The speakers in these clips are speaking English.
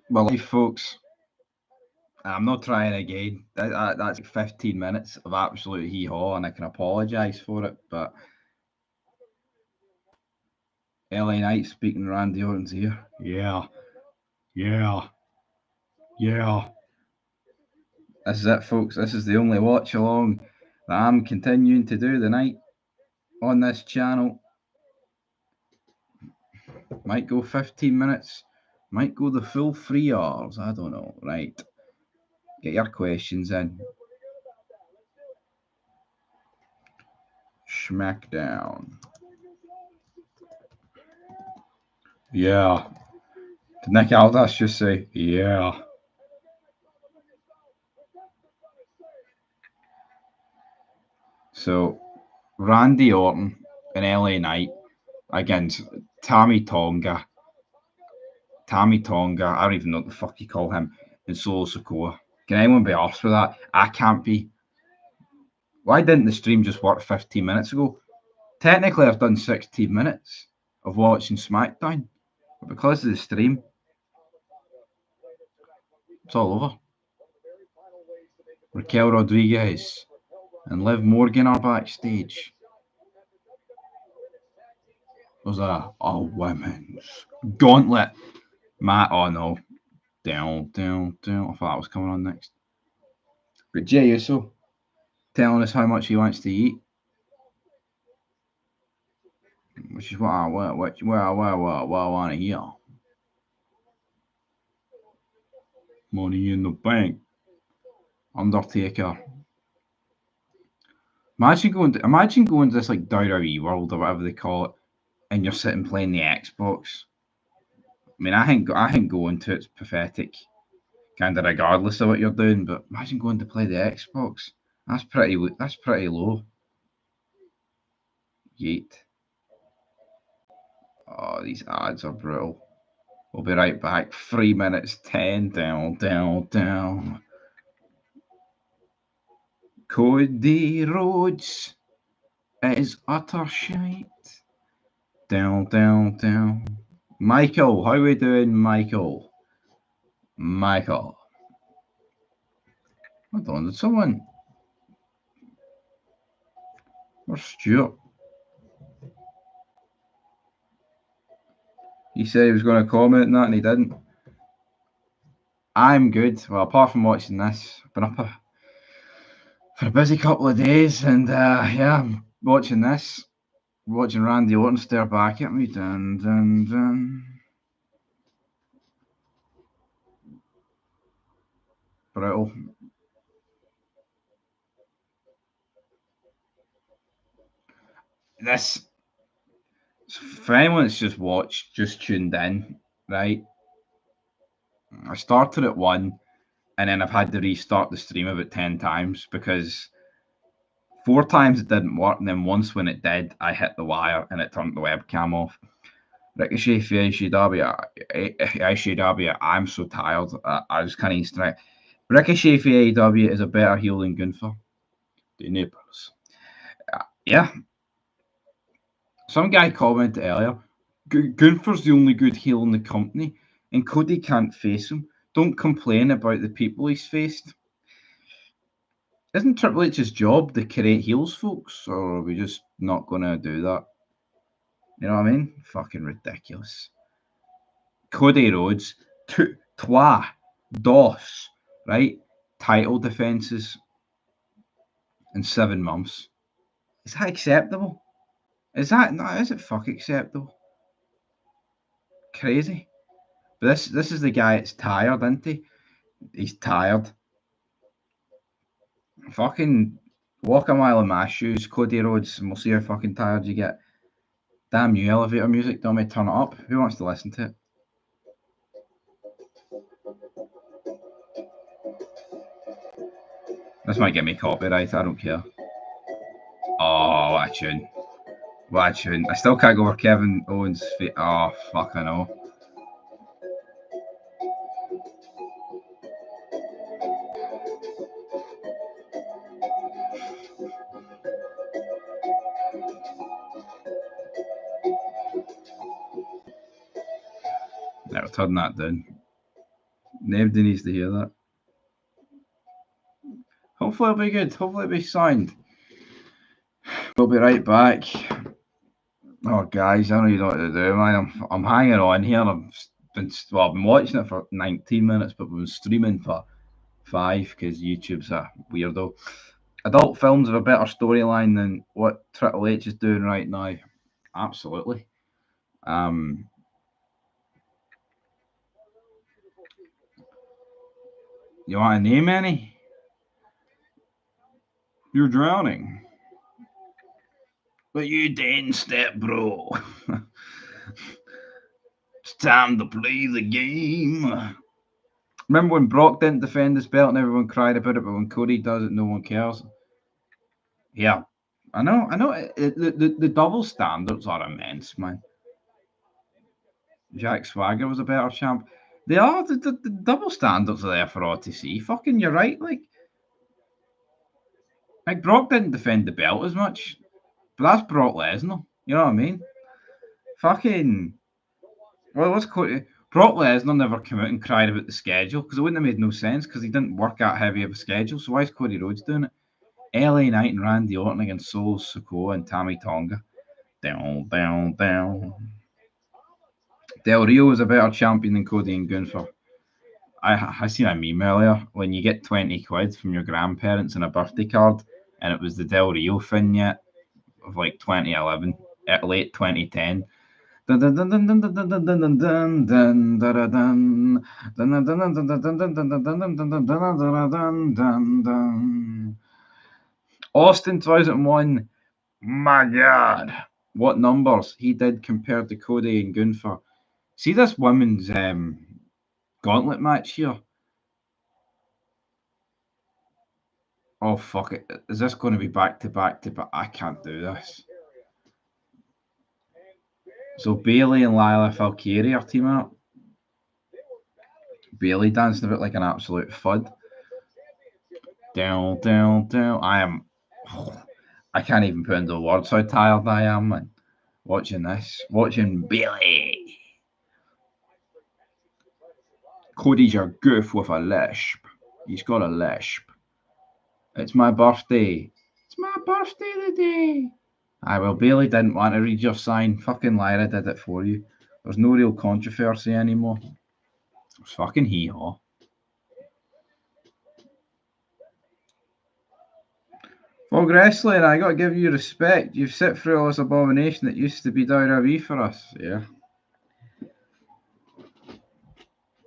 Well, hey, folks, I'm not trying again. That's like 15 minutes of absolute hee haw, and I can apologise for it. But LA Knight speaking, Randy Orton's here. Yeah, yeah, yeah. This is it, folks. This is the only watch along that I'm continuing to do tonight on this channel. Might go 15 minutes, might go the full 3 hours. I don't know. Right. Get your questions in. Smackdown. Yeah. Did Nick Aldis just say, yeah? So, Randy Orton and LA Knight against Tommy Tonga. I don't even know what the fuck you call him, and Solo Sikoa. Can anyone be arsed with that? I can't be. Why didn't the stream just work 15 minutes ago? Technically, I've done 16 minutes of watching SmackDown, but because of the stream, it's all over. Raquel Rodriguez and Liv Morgan are backstage. There's a women's gauntlet. Oh no. Down. I thought that was coming on next. But Jay Uso telling us how much he wants to eat, which is what I want to hear. Money in the bank. Undertaker. Imagine going to this like WWE world or whatever they call it, and you're sitting playing the Xbox. I mean, I think going to it's pathetic, kind of regardless of what you're doing. But imagine going to play the Xbox. That's pretty low. Yeet. Oh, these ads are brutal. We'll be right back. 3 minutes 10. Down. Cody Rhodes is utter shite. Down. Michael, how we doing, Michael? Hold on, did someone? Where's Stuart? He said he was going to comment on that and he didn't. I'm good. Well, apart from watching this, I've been up for a busy couple of days, and yeah, I'm watching this. Watching Randy Orton stare back at me. Dun. Brutal. This, for anyone that's just tuned in, right? I started at 1, and then I've had to restart the stream about 10 times because 4 times it didn't work, and then once when it did, I hit the wire and it turned the webcam off. Ricochet for ICW, I'm so tired. I just can't even strike. Ricochet for AEW is a better heel than Gunther. The nipples. Yeah. Some guy commented earlier, Gunther's the only good heel in the company, and Cody can't face him. Don't complain about the people he's faced. Isn't Triple H's job to create heels, folks? Or are we just not going to do that? You know what I mean? Fucking ridiculous. Cody Rhodes, dos, right? Title defenses in 7 months. Is that acceptable? Is it fuck acceptable? Crazy. But this is the guy that's tired, isn't he? He's tired. Fucking walk a mile in my shoes, Cody Rhodes, and we'll see how fucking tired you get. Damn you, elevator music, don't me turn it up. Who wants to listen to it? This might get me copyright, I don't care. Oh, what a tune. What a tune. I still can't go over Kevin Owens' feet. Oh, fuck, I know. Never turn that down. Nobody needs to hear that. Hopefully it'll be good. Hopefully it'll be signed. We'll be right back. Oh, guys, I don't even know what to do, man. I'm hanging on here. I've been watching it for 19 minutes, but we've been streaming for 5 because YouTube's a weirdo. Adult films have a better storyline than what Triple H is doing right now. Absolutely. You want to name any? You're drowning. But you didn't step, bro. It's time to play the game. Remember when Brock didn't defend his belt and everyone cried about it, but when Cody does it, no one cares? Yeah, I know. The double standards are immense, man. Jack Swagger was a better champ. They are. The double standards are there for all to see. Fucking, you're right. Like Brock didn't defend the belt as much, but that's Brock Lesnar. You know what I mean? Fucking. Well, what's Cody? Brock Lesnar never came out and cried about the schedule because it wouldn't have made no sense because he didn't work that heavy of a schedule. So why is Cody Rhodes doing it? LA Knight and Randy Orton against Solo Sikoa and Tammy Tonga. Down. Del Rio was a better champion than Cody and Gunther. I seen a meme earlier when you get 20 quid from your grandparents and a birthday card, and it was the Del Rio thing yet of like 2011, late 2010. Austin 2001. My God, what numbers he did compared to Cody and Gunther. See this women's gauntlet match here. Oh fuck it! Is this going to be back to back to back? I can't do this. So Bailey and Lila Valkyrie are teaming up. Bailey dancing a bit like an absolute fud. Down. I can't even put into words how tired I am, man. Watching this. Watching Bailey. Cody's a goof with a lisp. He's got a lisp. It's my birthday. It's my birthday today. Aye, well, Bailey didn't want to read your sign. Fucking Lyra did it for you. There's no real controversy anymore. It's fucking hee-haw. Fog Wrestling, I gotta give you respect. You've sit through all this abomination that used to be WWE for us. Yeah.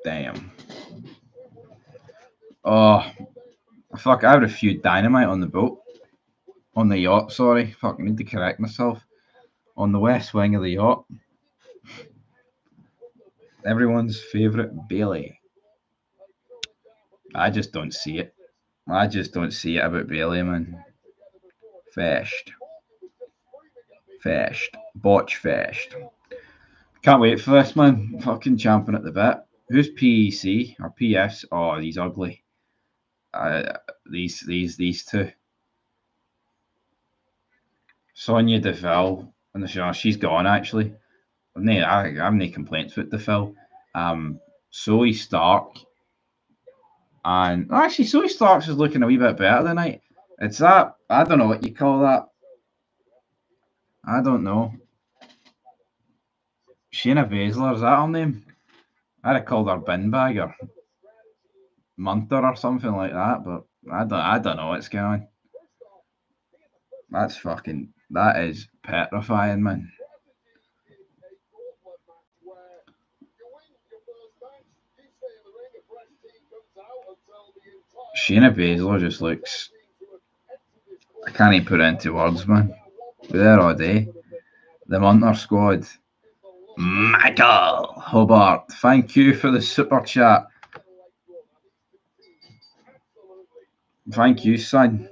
Damn. Oh, fuck, I reviewed Dynamite on the boat. On the yacht, sorry. Fuck, I need to correct myself. On the west wing of the yacht. Everyone's favourite Bailey. I just don't see it. I just don't see it about Bailey, man. Fashed. Botch fashed. Can't wait for this, man. Fucking champing at the bit. Who's PEC or PS? Oh, he's ugly. These two. Sonya Deville and the show. She's gone actually. I have no complaints with Deville. Zoe Stark. And actually, Zoe Starks is looking a wee bit better tonight. It's that. I don't know what you call that. I don't know. Shayna Baszler, is that her name? I'd have called her Binbag or Munter or something like that, but I don't know what's going on. That is petrifying, man. Shayna Baszler just looks. I can't even put it into words, man. We're there all day. The Munter squad. Michael Hobart, thank you for the super chat. Thank you, son.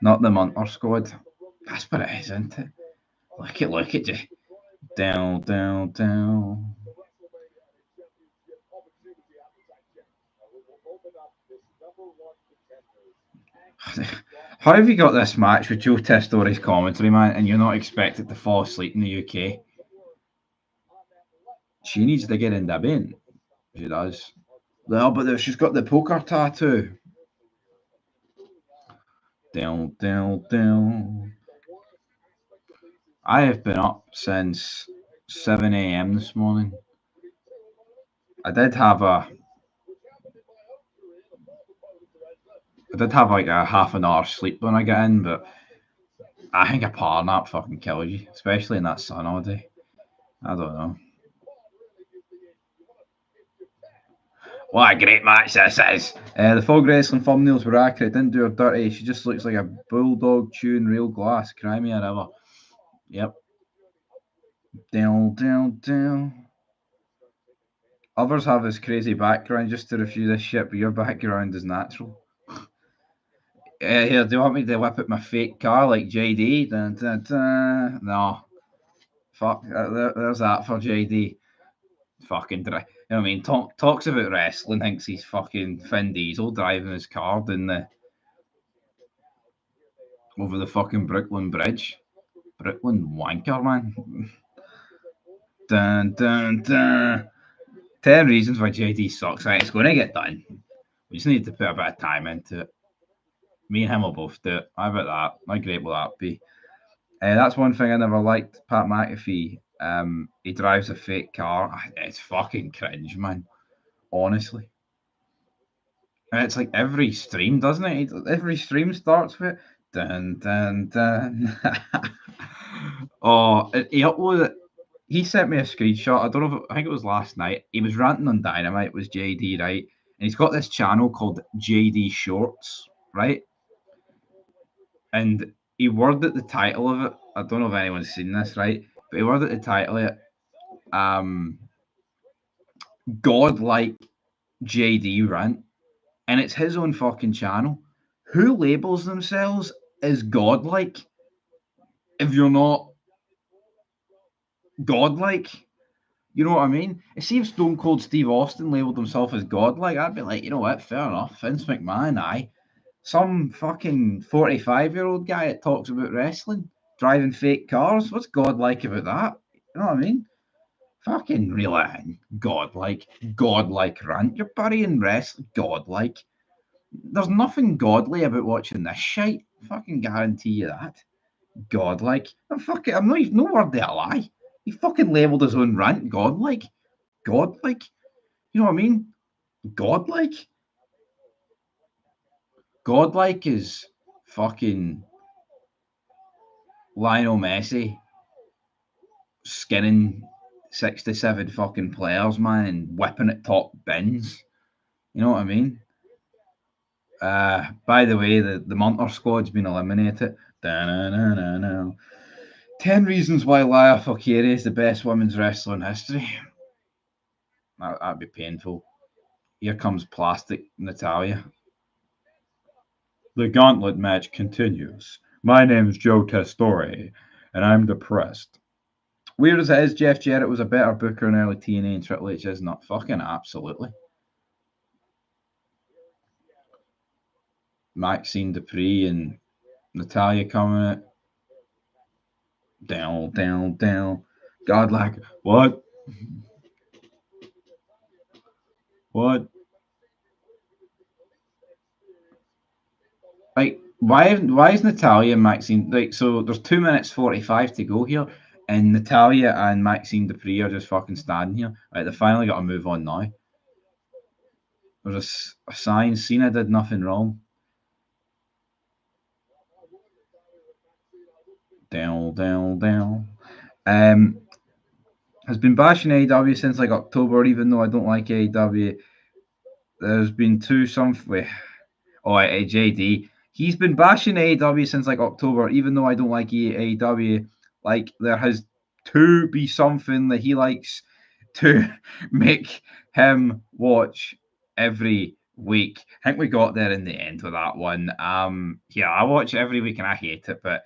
Not the Munter squad. That's what it is, isn't it? Look at you. Down. How have you got this match with Joe Testori's commentary, man, and you're not expected to fall asleep in the UK? She needs to get in the bin. She does. Well, but she's got the poker tattoo. Down, down, down. I have been up since 7 a.m. this morning. I did have like a half an hour sleep when I get in, but I think a power nap fucking kills you, especially in that sun all day. I don't know. What a great match this is. The Fog Wrestling thumbnails were accurate. Didn't do her dirty. She just looks like a bulldog chewing real glass. Cry me a river. Yep. Down, down, down. Others have this crazy background just to review this shit, but your background is natural. Here, do you want me to whip out my fake car like JD? Dun, dun, dun. No. Fuck. There's that for JD. Fucking dry. You know what I mean? Talks about wrestling, thinks he's fucking Finn Diesel driving his car over the fucking Brooklyn Bridge. Brooklyn wanker, man. Dun, dun, dun. 10 reasons why JD sucks. Right, it's going to get done. We just need to put a bit of time into it. Me and him will both do it. How about that? How great will that be? That's one thing I never liked. Pat McAfee. He drives a fake car. It's fucking cringe, man. Honestly. And it's like every stream, doesn't it? Every stream starts with dun dun dun. Oh, he uploaded it. He sent me a screenshot. I don't know. I think it was last night. He was ranting on Dynamite. It was JD, right? And he's got this channel called JD Shorts, right? And he worded the title of it. I don't know if anyone's seen this, right? But he worded the title of it, "Godlike JD Rant," and it's his own fucking channel. Who labels themselves as godlike if you're not godlike? You know what I mean? See if Stone Cold Steve Austin labeled himself as godlike, I'd be like, you know what, fair enough. Vince McMahon, aye. Some fucking 45-year-old guy that talks about wrestling, driving fake cars. What's godlike about that? You know what I mean? Fucking really godlike rant. You're burying wrestling, godlike. There's nothing godly about watching this shite. Fucking guarantee you that. Godlike. I'm not even no word there a lie. He fucking labelled his own rant godlike. Godlike. You know what I mean? Godlike. Godlike is fucking Lionel Messi skinning 67 fucking players, man, and whipping at top bins. You know what I mean? By the way, the Munter squad's been eliminated. Da-na-na-na-na. 10 reasons why Lia Fakiri is the best women's wrestler in history. That'd be painful. Here comes Plastic Natalia. The gauntlet match continues. My name's Joe Testore, and I'm depressed. Weird as it is, Jeff Jarrett was a better booker in early TNA, and Triple H is not. Fucking absolutely. Maxine Dupree and Natalia coming out. Down, down, down. God, like, what? What? Like, why is Natalia and Maxine like so? There's 2 minutes 45 to go here, and Natalia and Maxine Dupree are just fucking standing here. Right, they finally got to move on now. There's a sign. Cena did nothing wrong. Down, down, down. Has been bashing AEW since like October, even though I don't like AEW. There's been JD. He's been bashing AEW since like October, even though I don't like AEW. Like there has to be something that he likes to make him watch every week. I think we got there in the end with that one. Yeah, I watch every week and I hate it, but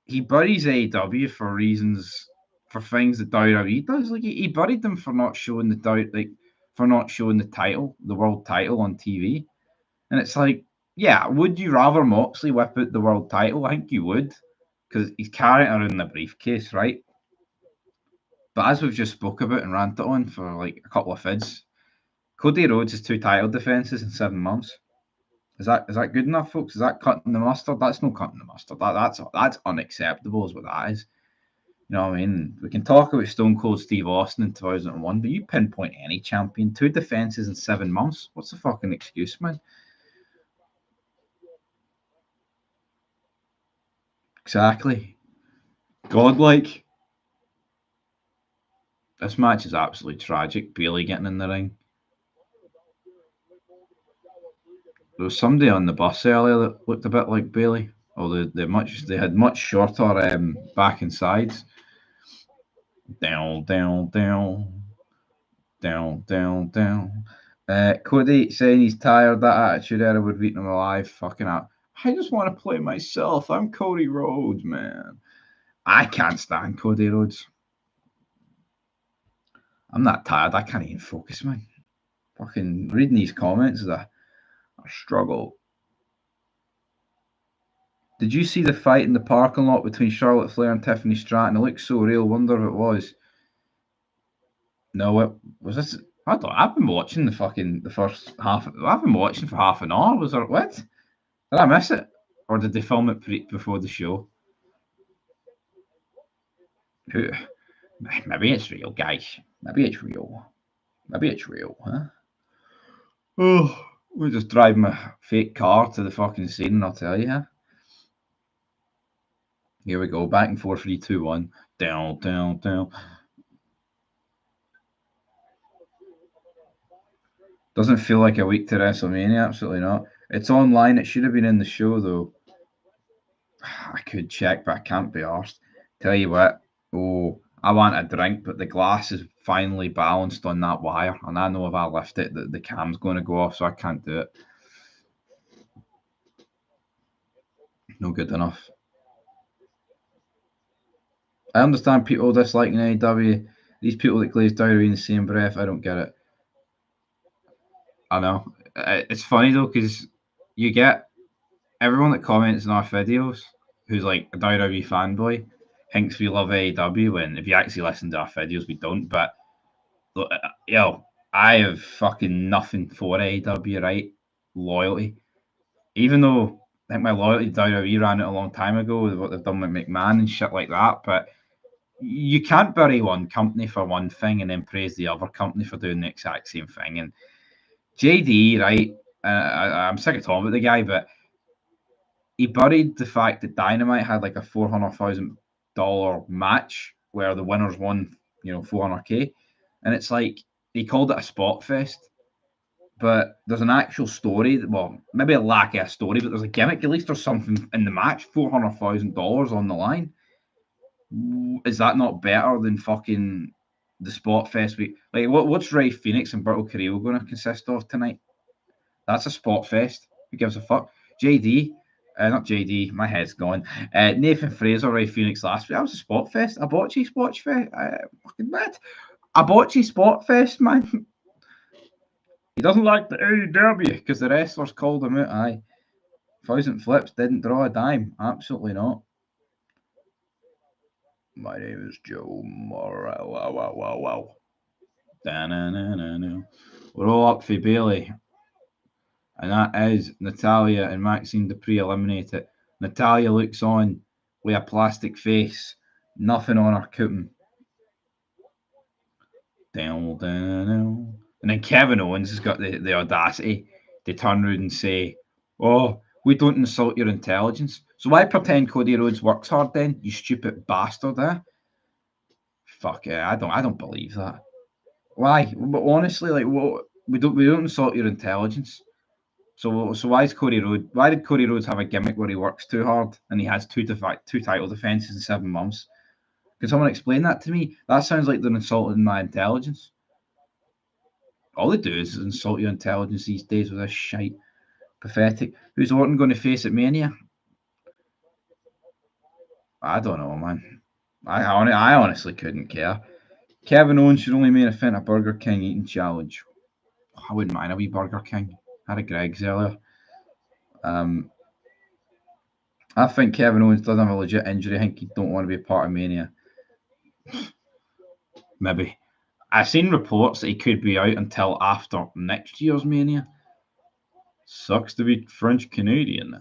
he buries AEW for things that WWE does. Like he buried them for not showing the title, the world title on TV. And it's like, yeah, would you rather Moxley whip out the world title? I think you would, because he's carrying it around in a briefcase, right? But as we've just spoke about and ranted on for like a couple of fids, Cody Rhodes has 2 title defences in 7 months. Is that good enough, folks? Is that cutting the mustard? That's no cutting the mustard. That's unacceptable, is what that is. You know what I mean? We can talk about Stone Cold Steve Austin in 2001, but you pinpoint any champion, 2 defences in 7 months. What's the fucking excuse, man? Exactly. Godlike. This match is absolutely tragic. Bailey getting in the ring. There was somebody on the bus earlier that looked a bit like Bailey. Although they had much shorter back and sides. Down. Cody saying he's tired. That attitude era would beat him alive. Fucking up. I just want to play myself. I'm Cody Rhodes, man. I can't stand Cody Rhodes. I'm not tired. I can't even focus, man. Fucking reading these comments is a struggle. Did you see the fight in the parking lot between Charlotte Flair and Tiffany Stratton? It looked so real. Wonder if it was. No, it was this. I don't. I've been watching the first half. I've been watching for half an hour. Was there what? Did I miss it, or did they film it before the show? Who? Maybe it's real, guys. Maybe it's real. Maybe it's real, huh? Oh, we just drive my fake car to the fucking scene, and I'll tell you. Huh? Here we go. Back and forth. 3, 2, 1. Down. Doesn't feel like a week to WrestleMania. Absolutely not. It's online. It should have been in the show though. I could check, but I can't be arsed. Tell you what. Oh, I want a drink, but the glass is finally balanced on that wire, and I know if I lift it, the cam's going to go off, so I can't do it. No good enough. I understand people disliking AEW. These people that glaze diary in the same breath, I don't get it. I know. It's funny though, because you get everyone that comments in our videos who's like a WWE fanboy thinks we love AEW, when if you actually listen to our videos, we don't. But I have fucking nothing for AEW, right? Loyalty. Even though I think my loyalty to WWE ran out a long time ago with what they've done with McMahon and shit like that, but you can't bury one company for one thing and then praise the other company for doing the exact same thing. And JD, right? I'm sick of talking about the guy, but he buried the fact that Dynamite had like a $400,000 match where the winners won, 400K, and it's like he called it a spot fest, but there's an actual story. Well, maybe a lack of a story, but there's a gimmick. At least there's something in the match. $400,000 on the line. Is that not better than fucking the spot fest? What's Ray Phoenix and Berto Carrillo going to consist of tonight? That's a spot fest. Who gives a fuck? Not JD, my head's gone. Nathan Fraser, Ray Phoenix last week. That was a spot fest. A botchy spot fest. Fucking mad. A botchy spot fest, man. He doesn't like the AEW because the wrestlers called him out. Aye. Thousand Flips didn't draw a dime. Absolutely not. My name is Joe Morrow. Wow. We're all up for Bailey. And that is Natalya and Maxine Dupree eliminated. Natalya looks on with a plastic face, nothing on her cooting. And then Kevin Owens has got the audacity to turn around and say, "Oh, we don't insult your intelligence. So why pretend Cody Rhodes works hard then, you stupid bastard, eh?" Fuck it, I don't believe that. Why? But honestly, like, what? We don't insult your intelligence. So why is Cody Rhodes? Why did Cody Rhodes have a gimmick where he works too hard and he has two title defenses in 7 months? Can someone explain that to me? That sounds like they're insulting my intelligence. All they do is insult your intelligence these days with this shite. Pathetic. Who's Orton going to face at Mania? I don't know, man. I honestly couldn't care. Kevin Owens should only main event a Burger King eating challenge. I wouldn't mind a wee Burger King. Had a Greg's earlier. I think Kevin Owens doesn't have a legit injury. I think he don't want to be part of Mania. Maybe. I've seen reports that he could be out until after next year's Mania. Sucks to be French Canadian.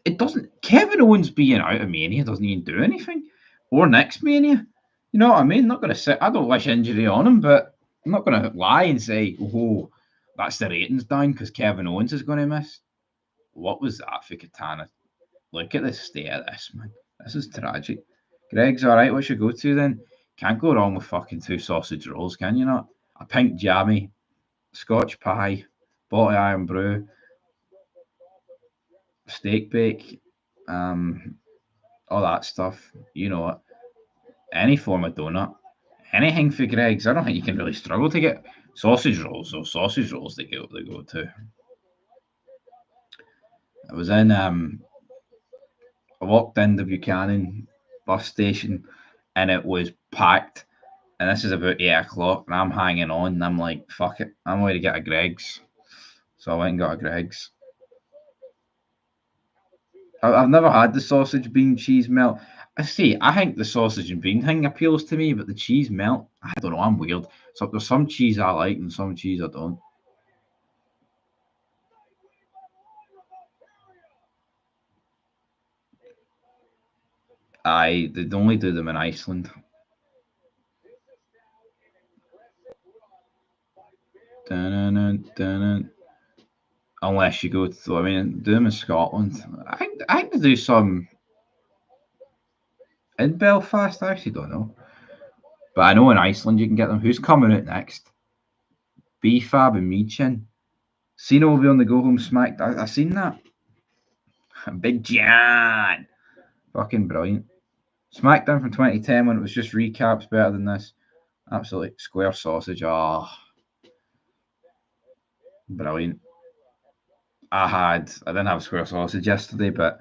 It doesn't. Kevin Owens being out of Mania doesn't even do anything, or next Mania. You know what I mean? Not going to say I don't wish injury on him, but I'm not going to lie and say, "Oh, that's the ratings down because Kevin Owens is going to miss." What was that for Katana? Look at the state of this, man. This is tragic. Greg's all right. What's your go-to then? Can't go wrong with fucking 2 sausage rolls, can you not? A pink jammy, Scotch pie, bottle of iron brew, steak bake, all that stuff. You know it. Any form of donut, anything for Greg's. I don't think you can really struggle to get sausage rolls. Or sausage rolls they go to. I was in. I walked in the Buchanan bus station, and it was packed. And this is about 8 o'clock, and I'm hanging on, and I'm like, fuck it, I'm going to get a Greg's. So I went and got a Greg's. I've never had the sausage, bean, cheese melt. I see, I think the sausage and bean thing appeals to me, but the cheese melt, I don't know, I'm weird. So there's some cheese I like and some cheese I don't. They only do them in Iceland. Dun-dun-dun-dun-dun. Unless you go to, I mean, do them in Scotland. I think they do some in Belfast. I actually don't know, but I know in Iceland you can get them. Who's coming out next? B-Fab and Meechin. Cena will be on the Go Home Smack. I seen that. Big John. Fucking brilliant. SmackDown from 2010 when it was just recaps better than this. Absolutely square sausage. Oh, brilliant. I didn't have square sausage yesterday, but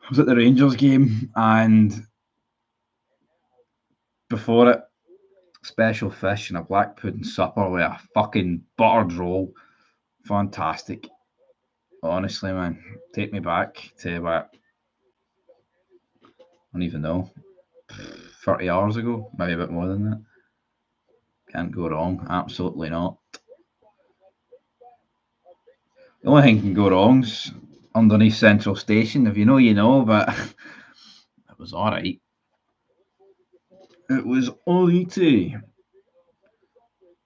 I was at the Rangers game and before it, special fish and a black pudding supper with a fucking buttered roll. Fantastic. Honestly, man. Take me back to about, I don't even know, 30 hours ago, maybe a bit more than that. Can't go wrong. Absolutely not. The only thing can go wrong's underneath Central Station. If you know, you know, but it was alright. It was alrighty.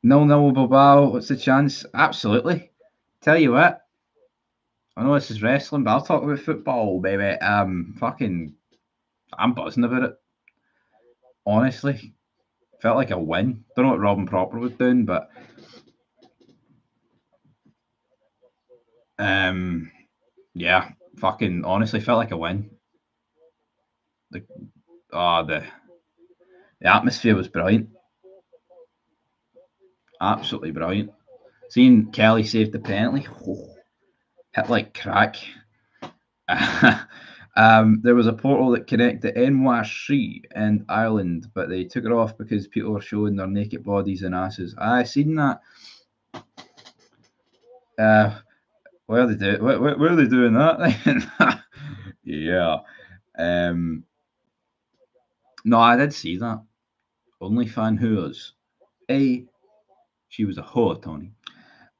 0-0 Bilbao. What's the chance? Absolutely. Tell you what, I know this is wrestling, but I'll talk about football, baby. I'm buzzing about it. Honestly, felt like a win. Don't know what Robin Proper was doing, but yeah, fucking honestly felt like a win. The the atmosphere was brilliant. Absolutely brilliant. Seeing Kelly save the penalty, hit like crack. There was a portal that connected NYC and Ireland, but they took it off because people were showing their naked bodies and asses. I seen that. Where are they doing? Where are they doing that? Yeah. No, I did see that. Only fan who's she was a whore, Tony.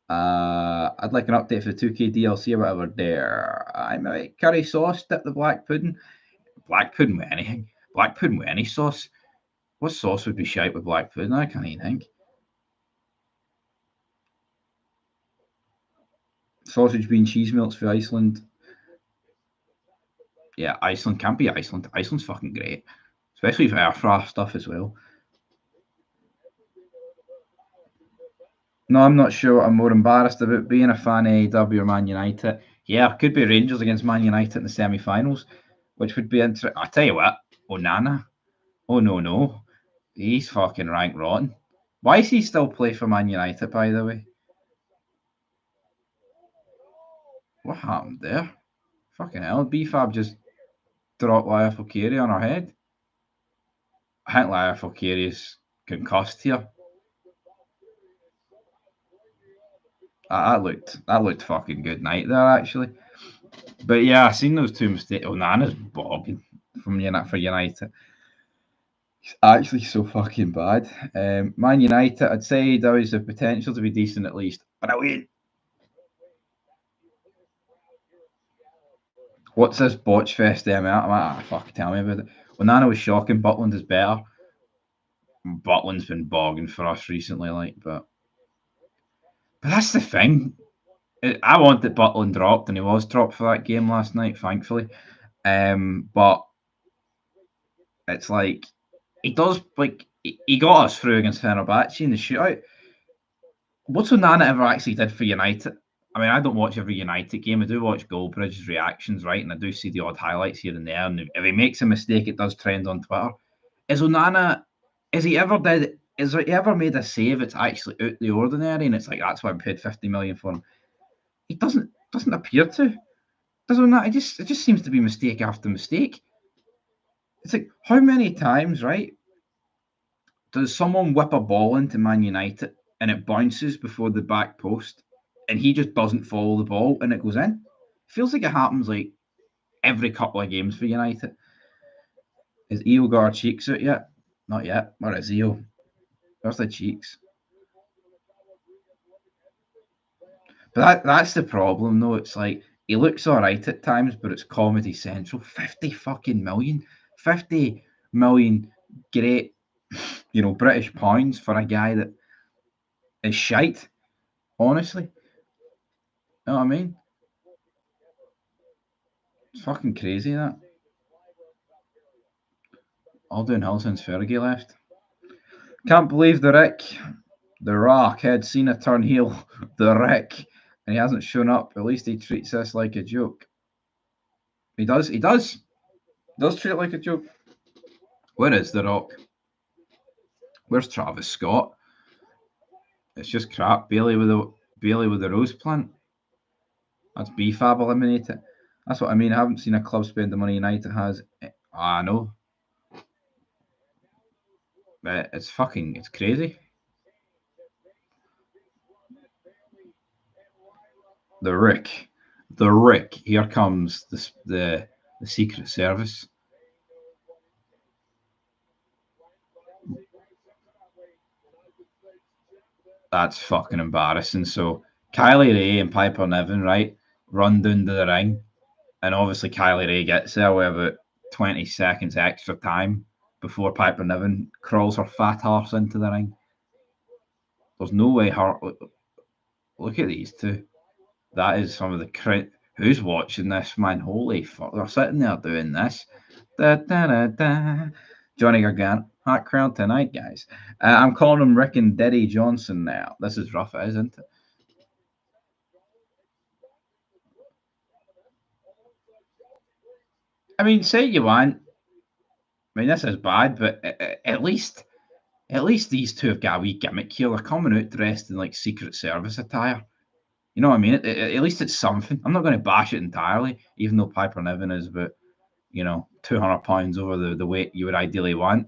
I'd like an update for the 2K DLC or whatever. There, I might curry sauce dip the black pudding. Black pudding with anything. Black pudding with any sauce. What sauce would be shite with black pudding? I can't even think. Sausage, bean, cheese melts for Iceland. Yeah, Iceland can't be Iceland. Iceland's fucking great, especially for airfryer stuff as well. No, I'm not sure. I'm more embarrassed about being a fan of AEW or Man United. Yeah, could be Rangers against Man United in the semi-finals, which would be interesting. I tell you what, Onana. Oh no, he's fucking rank rotten. Why does he still play for Man United? By the way, what happened there? Fucking hell, B-Fab just dropped Laya Fakiri on her head. I think Laya Fakiri's concussed here. That looked fucking good night there actually. But yeah, I seen those two mistakes. Onana's bogging for United. He's actually so fucking bad. Man United, I'd say there is the potential to be decent at least. Brilliant. What's this botch fest there, mate? Fuck, tell me about it. Well, Nana was shocking. Butland is better. Butland's been bogging for us recently, but that's the thing. I wanted Butland dropped, and he was dropped for that game last night, thankfully. But it's like he does he got us through against Fenerbahce in the shootout. What's Onana ever actually did for United? I mean, I don't watch every United game. I do watch Goldbridge's reactions, right? And I do see the odd highlights here and there. And if he makes a mistake, it does trend on Twitter. Is Onana, has he ever made a save it's actually out the ordinary? And it's like, that's why I paid 50 million for him. He doesn't appear to. Does Onana, it just seems to be mistake after mistake. It's like, how many times, right? Does someone whip a ball into Man United and it bounces before the back post and he just doesn't follow the ball and it goes in? It feels like it happens like every couple of games for United. Has Eo got her cheeks out yet? Not yet. Where is Eo? Where's the cheeks? But that's the problem, though. It's like he looks all right at times, but it's Comedy Central. 50 fucking million. 50 million great, British pounds for a guy that is shite. Honestly. You know what I mean? It's fucking crazy, that. All downhill since Fergie left. Can't believe the Rock had Cena turn heel, the Rick, and he hasn't shown up. At least he treats this like a joke. He does. He does treat it like a joke. Where is the Rock? Where's Travis Scott? It's just crap. Bailey with the rose plant. That's B-Fab eliminated. That's what I mean. I haven't seen a club spend the money United has. I know. But it's crazy. The Rick. Here comes the Secret Service. That's fucking embarrassing. So Kylie Ray and Piper Niven, right, run down to the ring, and obviously Kylie Ray gets there with about 20 seconds extra time before Piper Niven crawls her fat horse into the ring. There's no way her. Look at these two. That is some of the who's watching this, man? Holy fuck! They're sitting there doing this. Da, da, da, da. Johnny Gargano, hot crowd tonight, guys. I'm calling him Rick and Diddy Johnson now. This is rough, isn't it? I mean, say you want. I mean, this is bad, but at least these two have got a wee gimmick here. They're coming out dressed in like Secret Service attire. You know what I mean? At least it's something. I'm not going to bash it entirely, even though Piper Niven is about 200 pounds over the weight you would ideally want.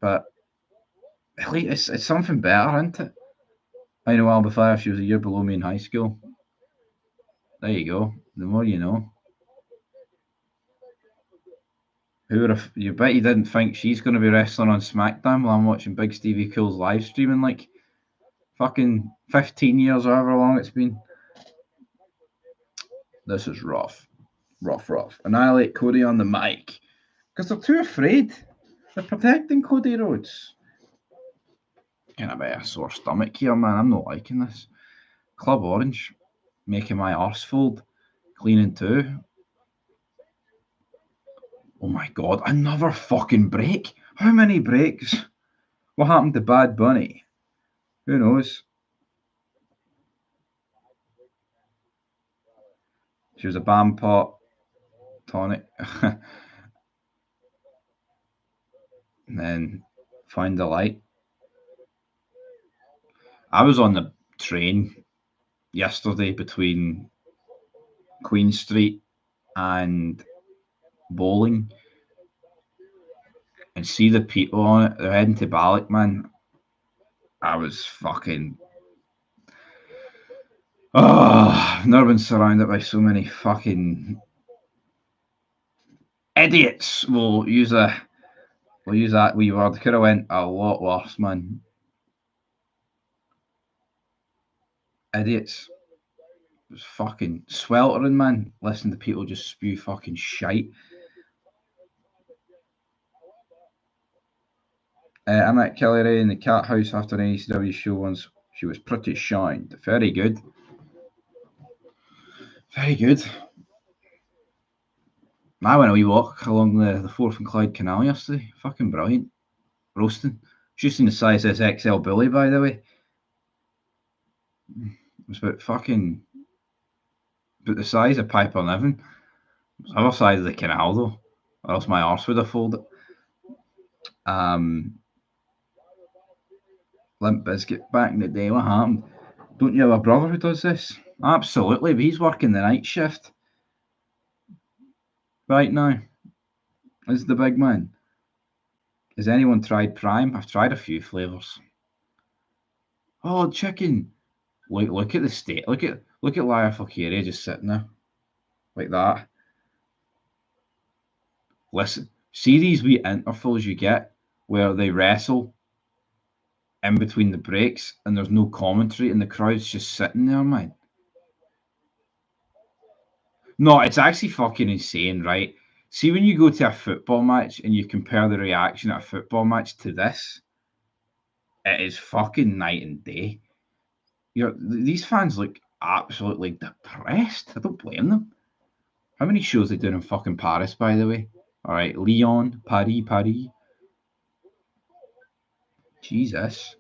But at least it's something better, isn't it? I know Alba Fire, she was a year below me in high school. There you go. The more you know. Who would have? You bet you didn't think she's going to be wrestling on SmackDown while I'm watching Big Stevie Cool's live streaming like fucking 15 years, or however long it's been. This is rough. Rough. Annihilate Cody on the mic. Because they're too afraid. They're protecting Cody Rhodes. Getting a bit of a sore stomach here, man. I'm not liking this. Club Orange making my arse fold. Cleaning too. Oh my god, another fucking break? How many breaks? What happened to Bad Bunny? Who knows? She was a bam pot tonic. And then found the light. I was on the train yesterday between Queen Street and Bowling and see the people on it. They're heading to Ballock, man. I was fucking. I've never been surrounded by so many fucking idiots. We'll use a We'll use that wee word. Could have went a lot worse, man. Idiots. It was fucking sweltering, man. Listen to people just spew fucking shite. I met Kelly Ray in the cat house after an ACW show once. She was pretty shined. Very good. Very good. I went a wee walk along the Forth and Clyde Canal yesterday. Fucking brilliant. Roasting. Just in the size of this XL bully, by the way. It was about the size of Piper Niven. It was the other side of the canal, though. Or else my arse would have folded. Limp Bizkit back in the day. What happened? Don't you have a brother who does this? Absolutely, but he's working the night shift right now. Is the big man. Has anyone tried Prime? I've tried a few flavours. Oh, chicken! Look at the state. Look at Lia Fakiri just sitting there like that. Listen, see these wee intervals you get where they wrestle in between the breaks and there's no commentary and the crowd's just sitting there, man. No, it's actually fucking insane, right? See, when you go to a football match and you compare the reaction at a football match to this, it is fucking night and day. These fans look absolutely depressed. I don't blame them. How many shows they doing in fucking Paris, by the way? All right, Lyon, Paris. Jesus.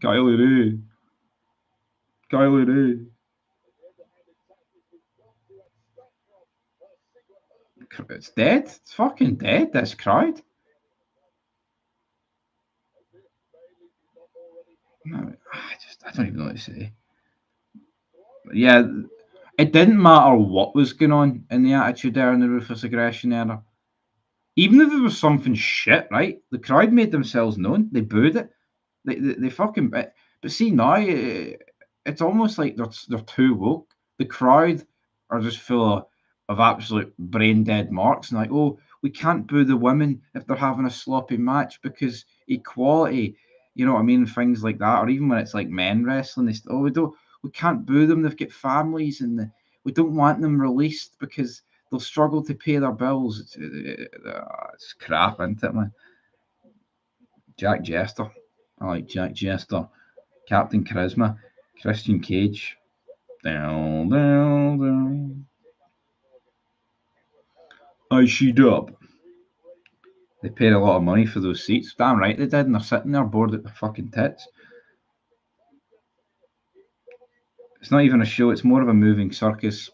Kylie Ray. It's dead. It's fucking dead, this crowd. No, I don't even know what to say. Yeah, it didn't matter what was going on in the Attitude Era and the Ruthless Aggression Era. Even if there was something shit, right? The crowd made themselves known. They booed it. They fucking. But see now, it's almost like they're too woke. The crowd are just full of absolute brain dead marks and like, oh, we can't boo the women if they're having a sloppy match because equality. You know what I mean? Things like that, or even when it's like men wrestling, we can't boo them. They've got families, and we don't want them released because they'll struggle to pay their bills. It's crap, isn't it, man? Jack Jester. I like Jack Jester. Captain Charisma. Christian Cage. Down. IC Dub. They paid a lot of money for those seats. Damn right they did, and they're sitting there bored at the fucking tits. It's not even a show, it's more of a moving circus.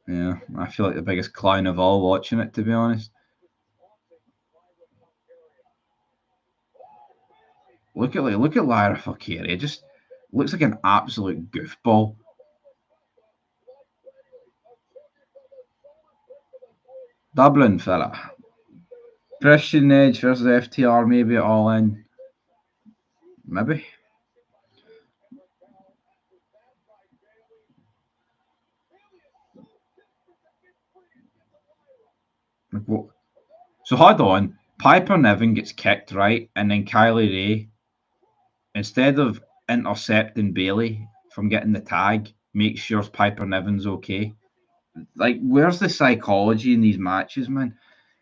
Yeah, I feel like the biggest clown of all watching it, to be honest. Look at Lyra Fakiri. It just looks like an absolute goofball. Dublin fella. Christian Edge versus FTR, maybe all in. Maybe. So hold on. Piper Niven gets kicked, right? And then Kylie Ray, instead of intercepting Bailey from getting the tag, makes sure Piper Niven's okay. Like, where's the psychology in these matches, man?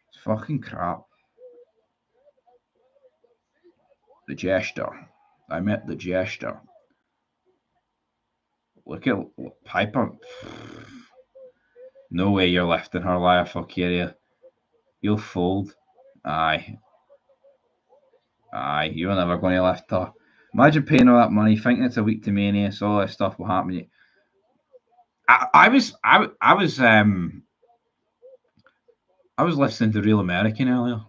It's fucking crap. The Jester. I met the Jester. Look at Piper. No way you're lifting her, Lia Fakiri. You'll fold. Aye, you're never going to lift her. Imagine paying all that money, thinking it's a week to Mania, so all this stuff will happen. I was listening to Real American earlier,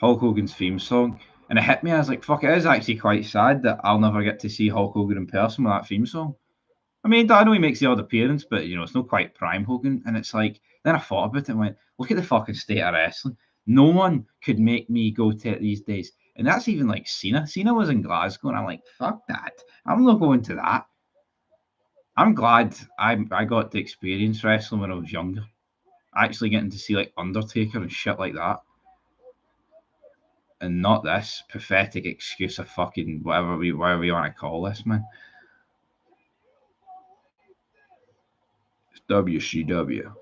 Hulk Hogan's theme song, and it hit me. I was like, "Fuck!" It is actually quite sad that I'll never get to see Hulk Hogan in person with that theme song. I mean, I know he makes the odd appearance, but it's not quite prime Hogan. And it's like, then I thought about it and went, look at the fucking state of wrestling. No one could make me go to it these days. And that's even like Cena. Cena was in Glasgow, and I'm like, fuck that. I'm not going to that. I'm glad I got to experience wrestling when I was younger. Actually getting to see like Undertaker and shit like that, and not this pathetic excuse of fucking whatever we want to call this, man. It's WCW.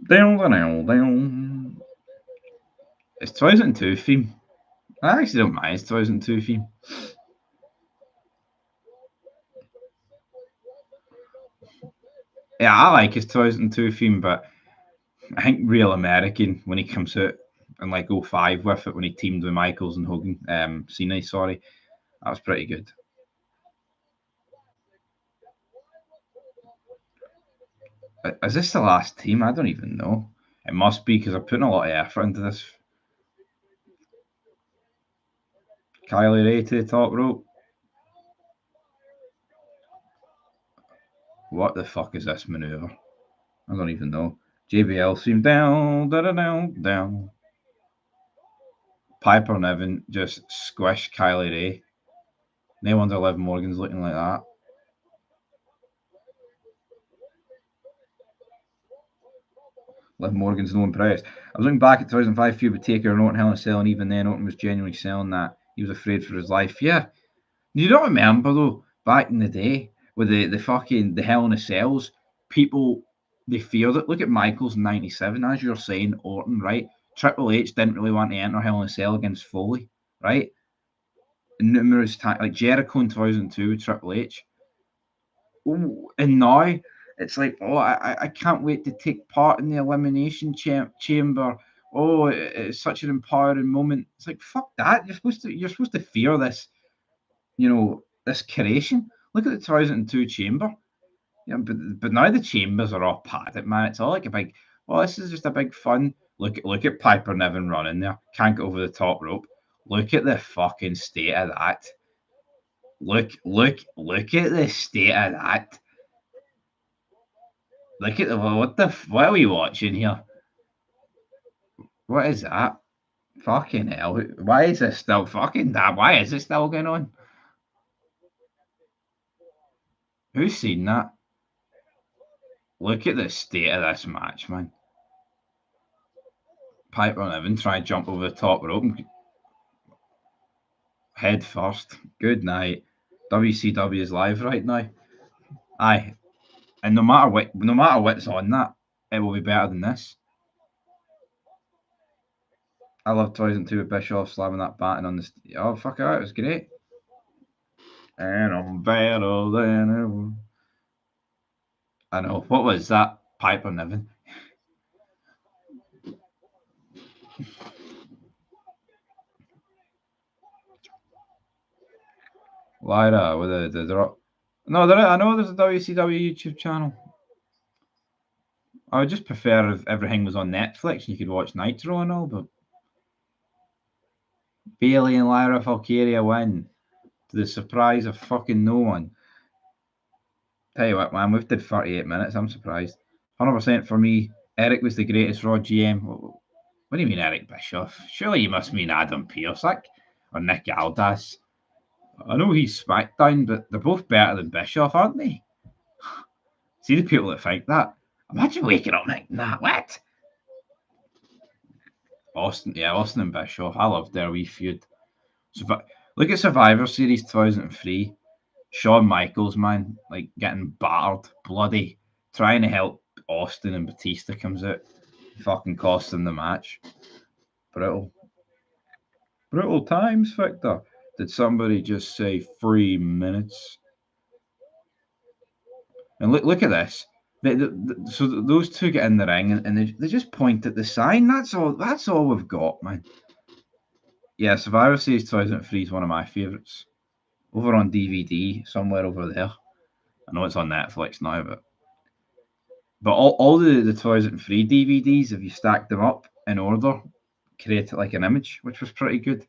Down. It's 2002 theme. I actually don't mind. It's 2002 theme. Yeah, I like his 2002 theme, but I think Real American when he comes out and like 05 with it when he teamed with Michaels and Hogan, Cena, sorry, that was pretty good. Is this the last team? I don't even know. It must be because I'm putting a lot of effort into this. Kylie Ray to the top rope. What the fuck is this maneuver? I don't even know. JBL stream down, down. Piper and Evan just squished Kylie Ray. No wonder Liv Morgan's looking like that. Liv Morgan's no impressed. I was looking back at 2005 feud with Taker and Orton, Hell in a Cell, and even then Orton was genuinely selling that. He was afraid for his life. Yeah. You don't remember though, back in the day with the fucking the Hell in a Cells, people they feared it. Look at Michaels in '97, as you're saying, Orton, right? Triple H didn't really want to enter Hell in a Cell against Foley, right? Numerous times, like Jericho in 2002 with Triple H. Ooh, and now it's like, oh, I can't wait to take part in the elimination chamber. Oh, it's such an empowering moment. It's like fuck that. You're supposed to fear this, this creation. Look at the 2002 chamber. Yeah, but now the chambers are all padded, man. It's all like a big. Oh, this is just a big fun. Look at Piper Niven running there. Can't get over the top rope. Look at the fucking state of that. Look at the state of that. Look at what are we watching here? What is that? Fucking hell! Why is this still fucking that? Why is it still going on? Who's seen that? Look at the state of this match, man. Piper and Evan try and jump over the top rope head first. Good night. WCW is live right now. Aye, and no matter what's on that, it will be better than this. I love 2002 with Bischoff slamming that baton on the. Oh fuck it, it was great. And I'm better than ever. I know. What was that? Piper Niven. Lyra with the drop. No, I know there's a WCW YouTube channel. I would just prefer if everything was on Netflix and you could watch Nitro and all, but Bailey and Lyra Valkyria win to the surprise of fucking no one. Tell you what, man, we've did 38 minutes. I'm surprised. 100% for me. Eric was the greatest Raw GM. What do you mean, Eric Bischoff? Surely you must mean Adam Pearce, or Nick Aldis. I know he's SmackDown, but they're both better than Bischoff, aren't they? See the people that think that. Imagine waking up thinking that. What? Austin and Bischoff. I love their wee feud. Look at Survivor Series 2003. Shawn Michaels, man, like getting battered, bloody, trying to help Austin and Batista comes out, fucking cost them the match. Brutal. Brutal times, Victor. Did somebody just say 3 minutes? And look at this. So those two get in the ring and they just point at the sign. That's all. That's all we've got, man. Yeah, Survivor Series 2003 is one of my favourites. Over on DVD, somewhere over there. I know it's on Netflix now, but all the 2003 DVDs, if you stacked them up in order, created like an image, which was pretty good.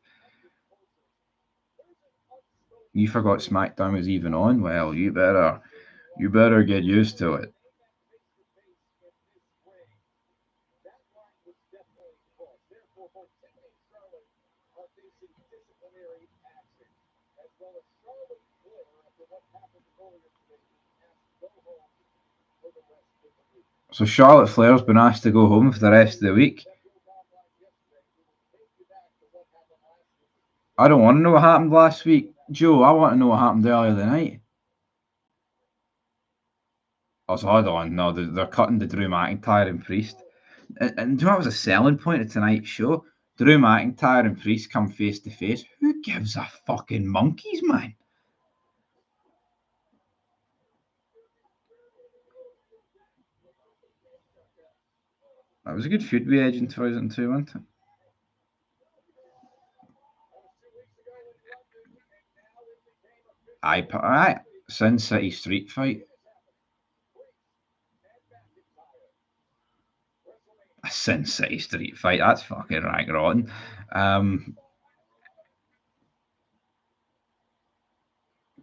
You forgot SmackDown was even on. Well, you better get used to it. So Charlotte Flair's been asked to go home for the rest of the week. I don't want to know what happened last week, Joe. I want to know what happened earlier tonight. Oh, so hold on. No, they're cutting the Drew McIntyre and Priest. And do you know what was a selling point of tonight's show? Drew McIntyre and Priest come face to face. Who gives a fucking monkeys, man? That was a good feud with Edge in 2002, wasn't it? Aye, Sin City Street Fight. A Sin City Street Fight. That's fucking rank rotten.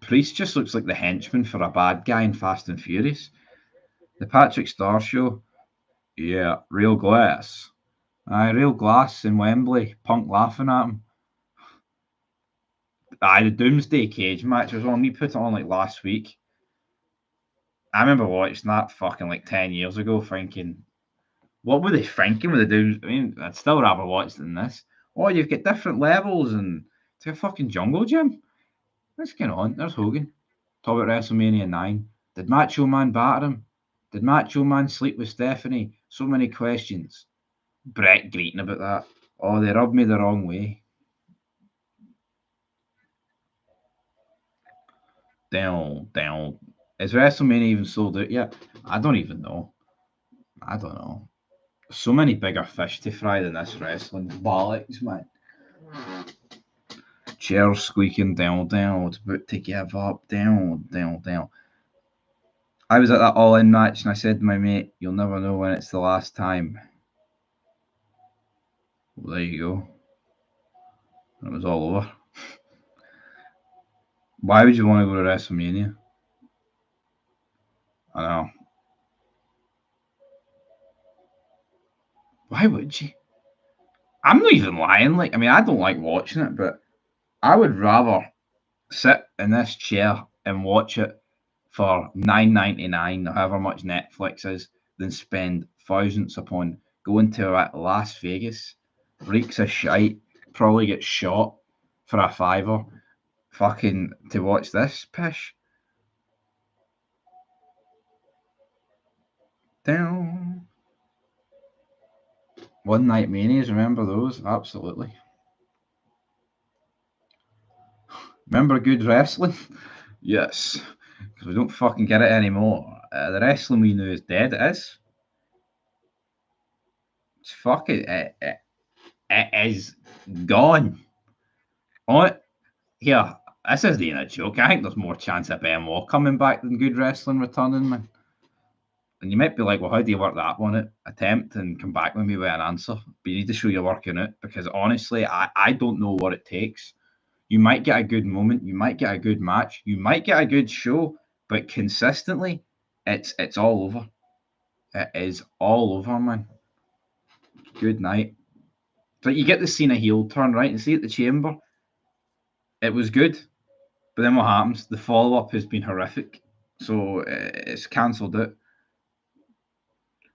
Priest just looks like the henchman for a bad guy in Fast and Furious. The Patrick Star Show. Yeah, real glass. Aye, real glass in Wembley. Punk laughing at him. Aye, the Doomsday Cage match was on. We put it on like last week. I remember watching that fucking like 10 years ago thinking, what were they thinking with the Doom? I mean, I'd still rather watch than this. Oh, you've got different levels and it's a fucking jungle gym. What's going on? There's Hogan. Talk about WrestleMania 9. Did Macho Man batter him? Did Macho Man sleep with Stephanie? So many questions. Brett greeting about that. Oh, they rubbed me the wrong way. Down. Is WrestleMania even sold out yet? I don't even know. I don't know. So many bigger fish to fry than this wrestling. Bollocks, man. Chairs squeaking down. It's about to give up. Down. I was at that All In match and I said to my mate, you'll never know when it's the last time. Well, there you go. And it was all over. Why would you want to go to WrestleMania? I know. Why would you? I'm not even lying. Like, I mean, I don't like watching it, but I would rather sit in this chair and watch it for $9.99, however much Netflix is, than spend thousands upon going to Las Vegas, reeks of shite, probably get shot for a fiver, fucking to watch this pish. Down. One Night Manias, remember those? Absolutely. Remember good wrestling? Yes, because we don't fucking get it anymore. The wrestling we knew is dead. It is. It's fucking. It is gone. On it. Here, this isn't even a joke. I think there's more chance of Benoit coming back than good wrestling returning, man. And you might be like, well, how do you work that one? Attempt and come back with me with an answer. But you need to show you're working it because honestly, I don't know what it takes. You might get a good moment, you might get a good match, you might get a good show, but consistently, it's all over. It is all over, man. Good night. But you get the Cena heel turn, right? And see at the Chamber, it was good. But then what happens? The follow up has been horrific. So it's cancelled it.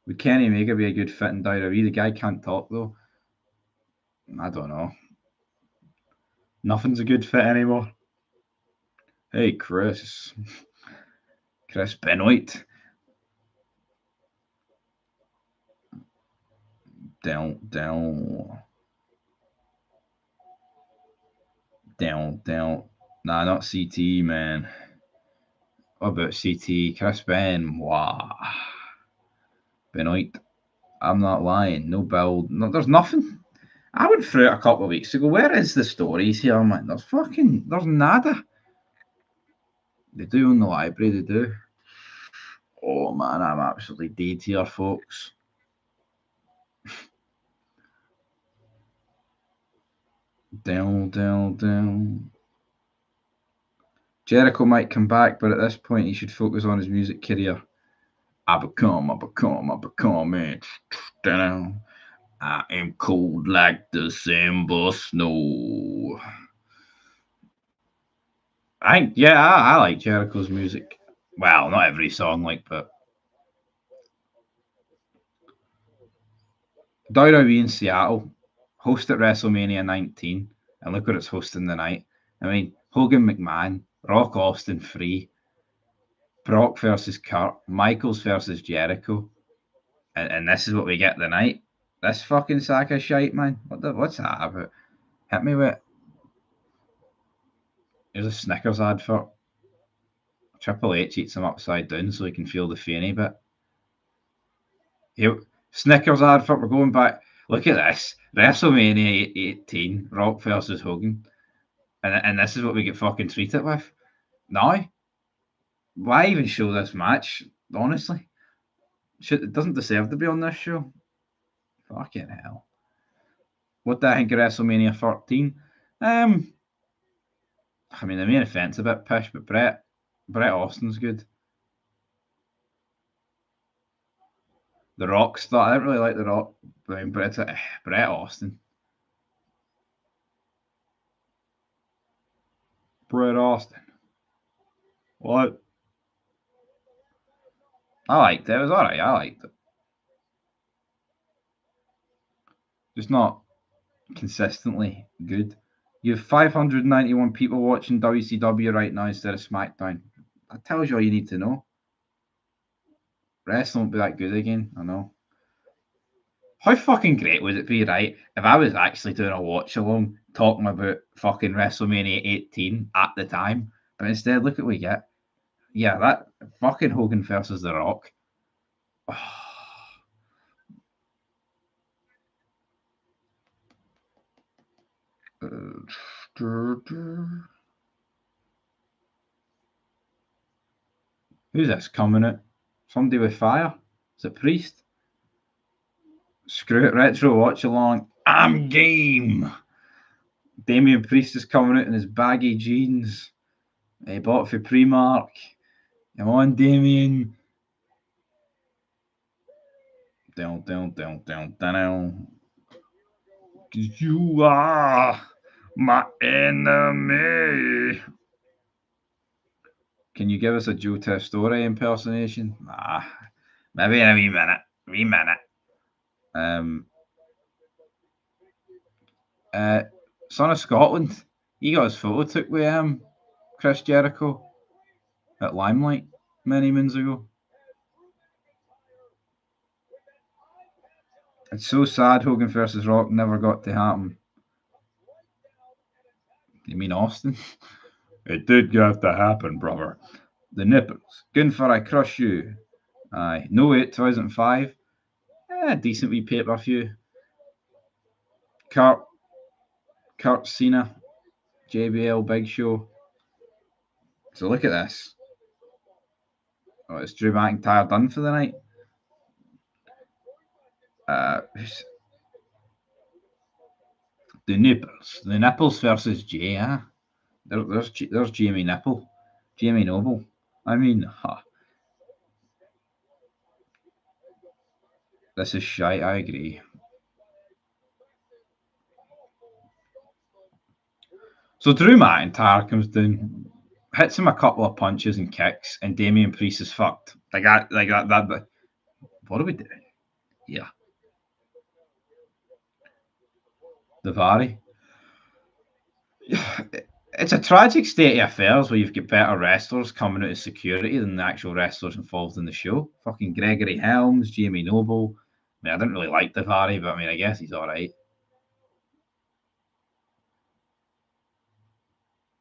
Would Kenny Omega be a good fit in WWE? The guy can't talk, though. I don't know. Nothing's a good fit anymore. Hey, Chris. Chris Benoit. Down. Nah, not CT, man. What about CT? Chris Benoit. Benoit. I'm not lying. No build. No, there's nothing. I went through it a couple of weeks ago. Where is the stories here, man? There's nada. They do in the library, they do. Oh man, I'm absolutely dead here, folks. Down. Jericho might come back, but at this point he should focus on his music career. I become it. Down. I am cold like December snow. I like Jericho's music. Well, not every song, but WWE in Seattle, hosted WrestleMania 19, and look what it's hosting tonight. I mean, Hogan McMahon, Rock Austin 3, Brock versus Kurt, Michaels versus Jericho, and this is what we get tonight. This fucking sack of shite, man. What's that about? Hit me with. There's a Snickers advert. Triple H eats them upside down so he can feel the fanny bit. Snickers advert, we're going back. Look at this. WrestleMania 18, Rock versus Hogan. And this is what we get fucking treated with. Now, why even show this match? Honestly, it doesn't deserve to be on this show. Fucking hell. What do I think of WrestleMania 13? I mean, the main event's a bit pish, but Brett Austin's good. The Rock stuff, I didn't really like The Rock, but it's Brett Austin. Brett Austin. What? I liked it. It was alright. I liked it. Just not consistently good. You have 591 people watching WCW right now instead of SmackDown. That tells you all you need to know. Wrestling won't be that good again, I know. How fucking great would it be, right, if I was actually doing a watch-along talking about fucking WrestleMania 18 at the time, but instead, look at what we get. Yeah, that fucking Hogan versus The Rock. Who's this coming out? Somebody with fire? Is it Priest? Screw it, retro watch along. I'm game. Damian Priest is coming out in his baggy jeans. He bought for Primark. Come on, Damian. Down. You are my enemy. Can you give us a Joe Testore impersonation? Maybe in a wee minute. Son of Scotland, he got his photo took with Chris Jericho at Limelight many moons ago. It's so sad Hogan versus Rock never got to happen. You mean Austin? It did get to happen, brother. The nipples. Gunfer, I crush you. Aye. No Wait, 2005. Decent wee pay-per-view. Kurt Cena. JBL Big Show. So look at this. Oh, it's Drew McIntyre done for the night. The nipples versus Jay. There's Jamie Nipple, Jamie Noble. I mean, this is shite. I agree. So Drew McIntyre comes down, hits him a couple of punches and kicks, and Damian Priest is fucked. Like that. What are we doing? Yeah. The Vary. It's a tragic state of affairs where you've got better wrestlers coming out of security than the actual wrestlers involved in the show. Fucking Gregory Helms, Jamie Noble. I mean, I didn't really like the Vary, but I mean, I guess he's all right.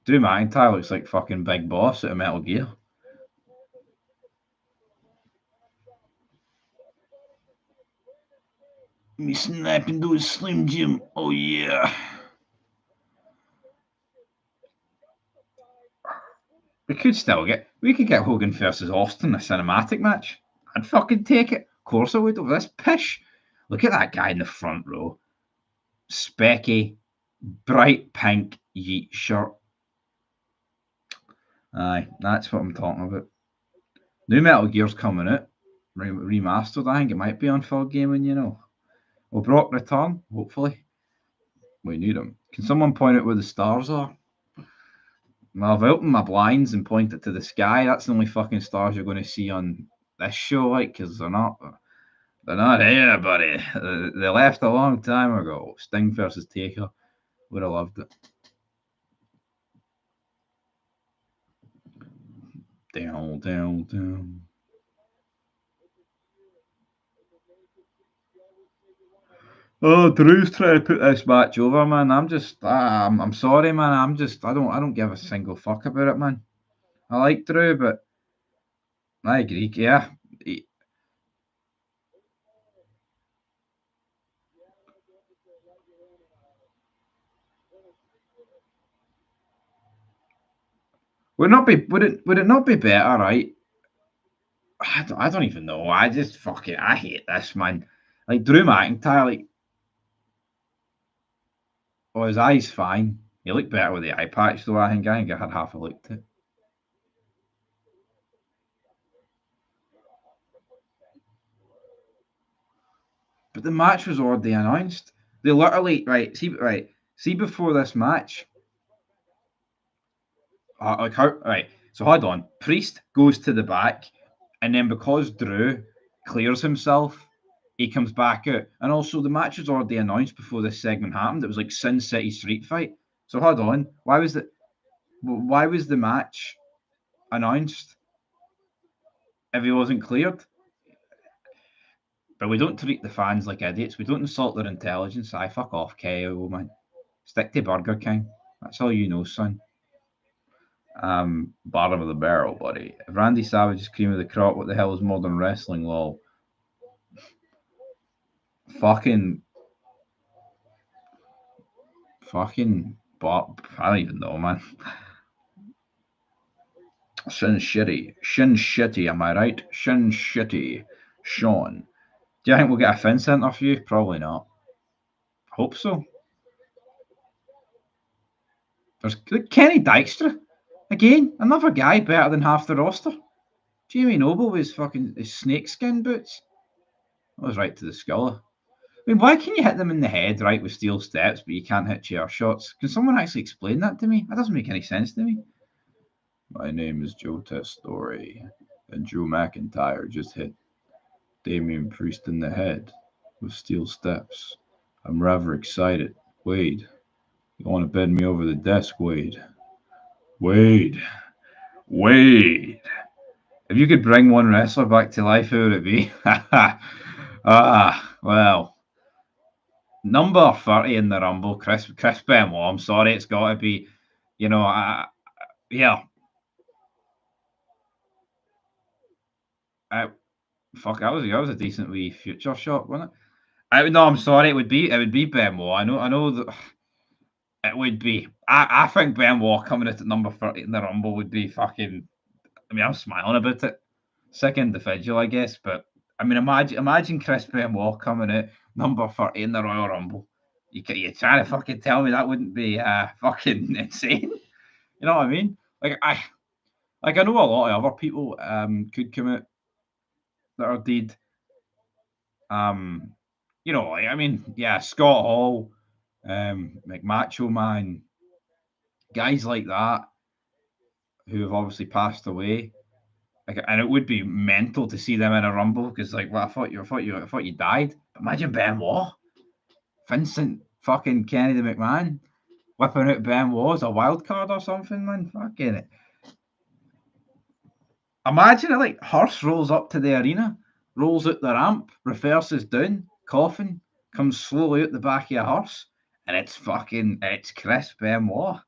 Drew McIntyre looks like fucking Big Boss out of Metal Gear. Me snapping those Slim Jim. Oh yeah. We could get Hogan versus Austin a cinematic match. I'd fucking take it. Of course I would over this pish. Look at that guy in the front row. Specky, bright pink yeet shirt. Aye, that's what I'm talking about. New Metal Gear's coming out. Remastered, I think it might be on full gaming, you know. Will Brock return? Hopefully. We need him. Can someone point out where the stars are? Well, I've opened my blinds and pointed to the sky. That's the only fucking stars you're going to see on this show, like, because they're not. They're not here, buddy. They left a long time ago. Sting versus Taker. Would have loved it. Down. Oh, Drew's trying to put this match over, man. I'm sorry, man. I don't give a single fuck about it, man. I like Drew, but I agree. Yeah, would it not be better, right? I don't even know. I hate this, man. Like Drew McIntyre, like, oh, his eyes fine. He looked better with the eye patch, though. I think I had half a look at it. But the match was already announced. They literally see before this match. Like how right? So hold on. Priest goes to the back, and then because Drew clears himself, he comes back out. And also, the match was already announced before this segment happened. It was like Sin City Street Fight. So hold on. Why was the match announced if he wasn't cleared? But we don't treat the fans like idiots. We don't insult their intelligence. I fuck off, KO, man. Stick to Burger King. That's all you know, son. Bottom of the barrel, buddy. If Randy Savage is cream of the crop, what the hell is modern wrestling? Lol. Fucking, Bob. I don't even know, man. Shin Shitty, am I right? Shin Shitty. Sean. Do you think we'll get a fin center for you? Probably not. Hope so. There's Kenny Dykstra. Again, another guy better than half the roster. Jamie Noble with his snakeskin boots. That was right to the skull. I mean, why can you hit them in the head, right, with steel steps, but you can't hit chair shots? Can someone actually explain that to me? That doesn't make any sense to me. My name is Joe Testori, and Drew McIntyre just hit Damian Priest in the head with steel steps. I'm rather excited. Wade, you want to bend me over the desk, Wade? Wade. If you could bring one wrestler back to life, who would it be? Well, number 30 in the Rumble, Chris Benoit. I'm sorry, it's got to be, yeah. Fuck, that was a decent wee future shot, wasn't it? No, I'm sorry, it would be Benoit. I know that it would be. I think Benoit coming out at number 30 in the Rumble would be fucking. I mean, I'm smiling about it. Sick individual, I guess, but I mean, imagine Chris Benoit coming out number 30 in the Royal Rumble. You trying to fucking tell me that wouldn't be fucking insane? You know what I mean? I know a lot of other people could come out that are dead. I mean, yeah, Scott Hall, like Macho Man, guys like that who have obviously passed away. Like, and it would be mental to see them in a rumble because, like, well, I thought you died. But imagine Benoit, Vincent, fucking Kennedy McMahon, whipping out Benoit as a wild card or something, man. Fucking it. Imagine it, like, Hearst rolls up to the arena, rolls out the ramp, reverses down, coughing, comes slowly out the back of a horse, and it's Chris Benoit.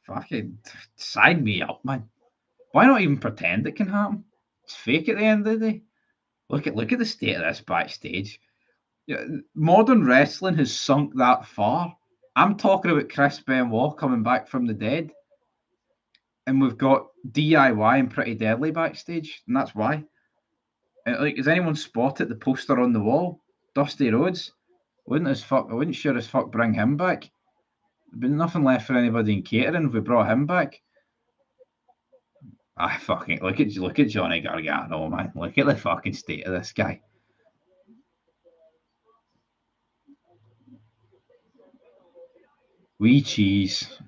Fucking sign me up, man. Why not even pretend it can happen? It's fake at the end of the day. Look at the state of this backstage. Yeah, modern wrestling has sunk that far. I'm talking about Chris Benoit coming back from the dead, and we've got DIY and Pretty Deadly backstage, and that's why. Like, has anyone spotted the poster on the wall? Dusty Rhodes. I wouldn't sure as fuck bring him back. There'd been nothing left for anybody in catering if we brought him back. Fucking look at Johnny Gargano, man. Look at the fucking state of this guy. Wee cheese,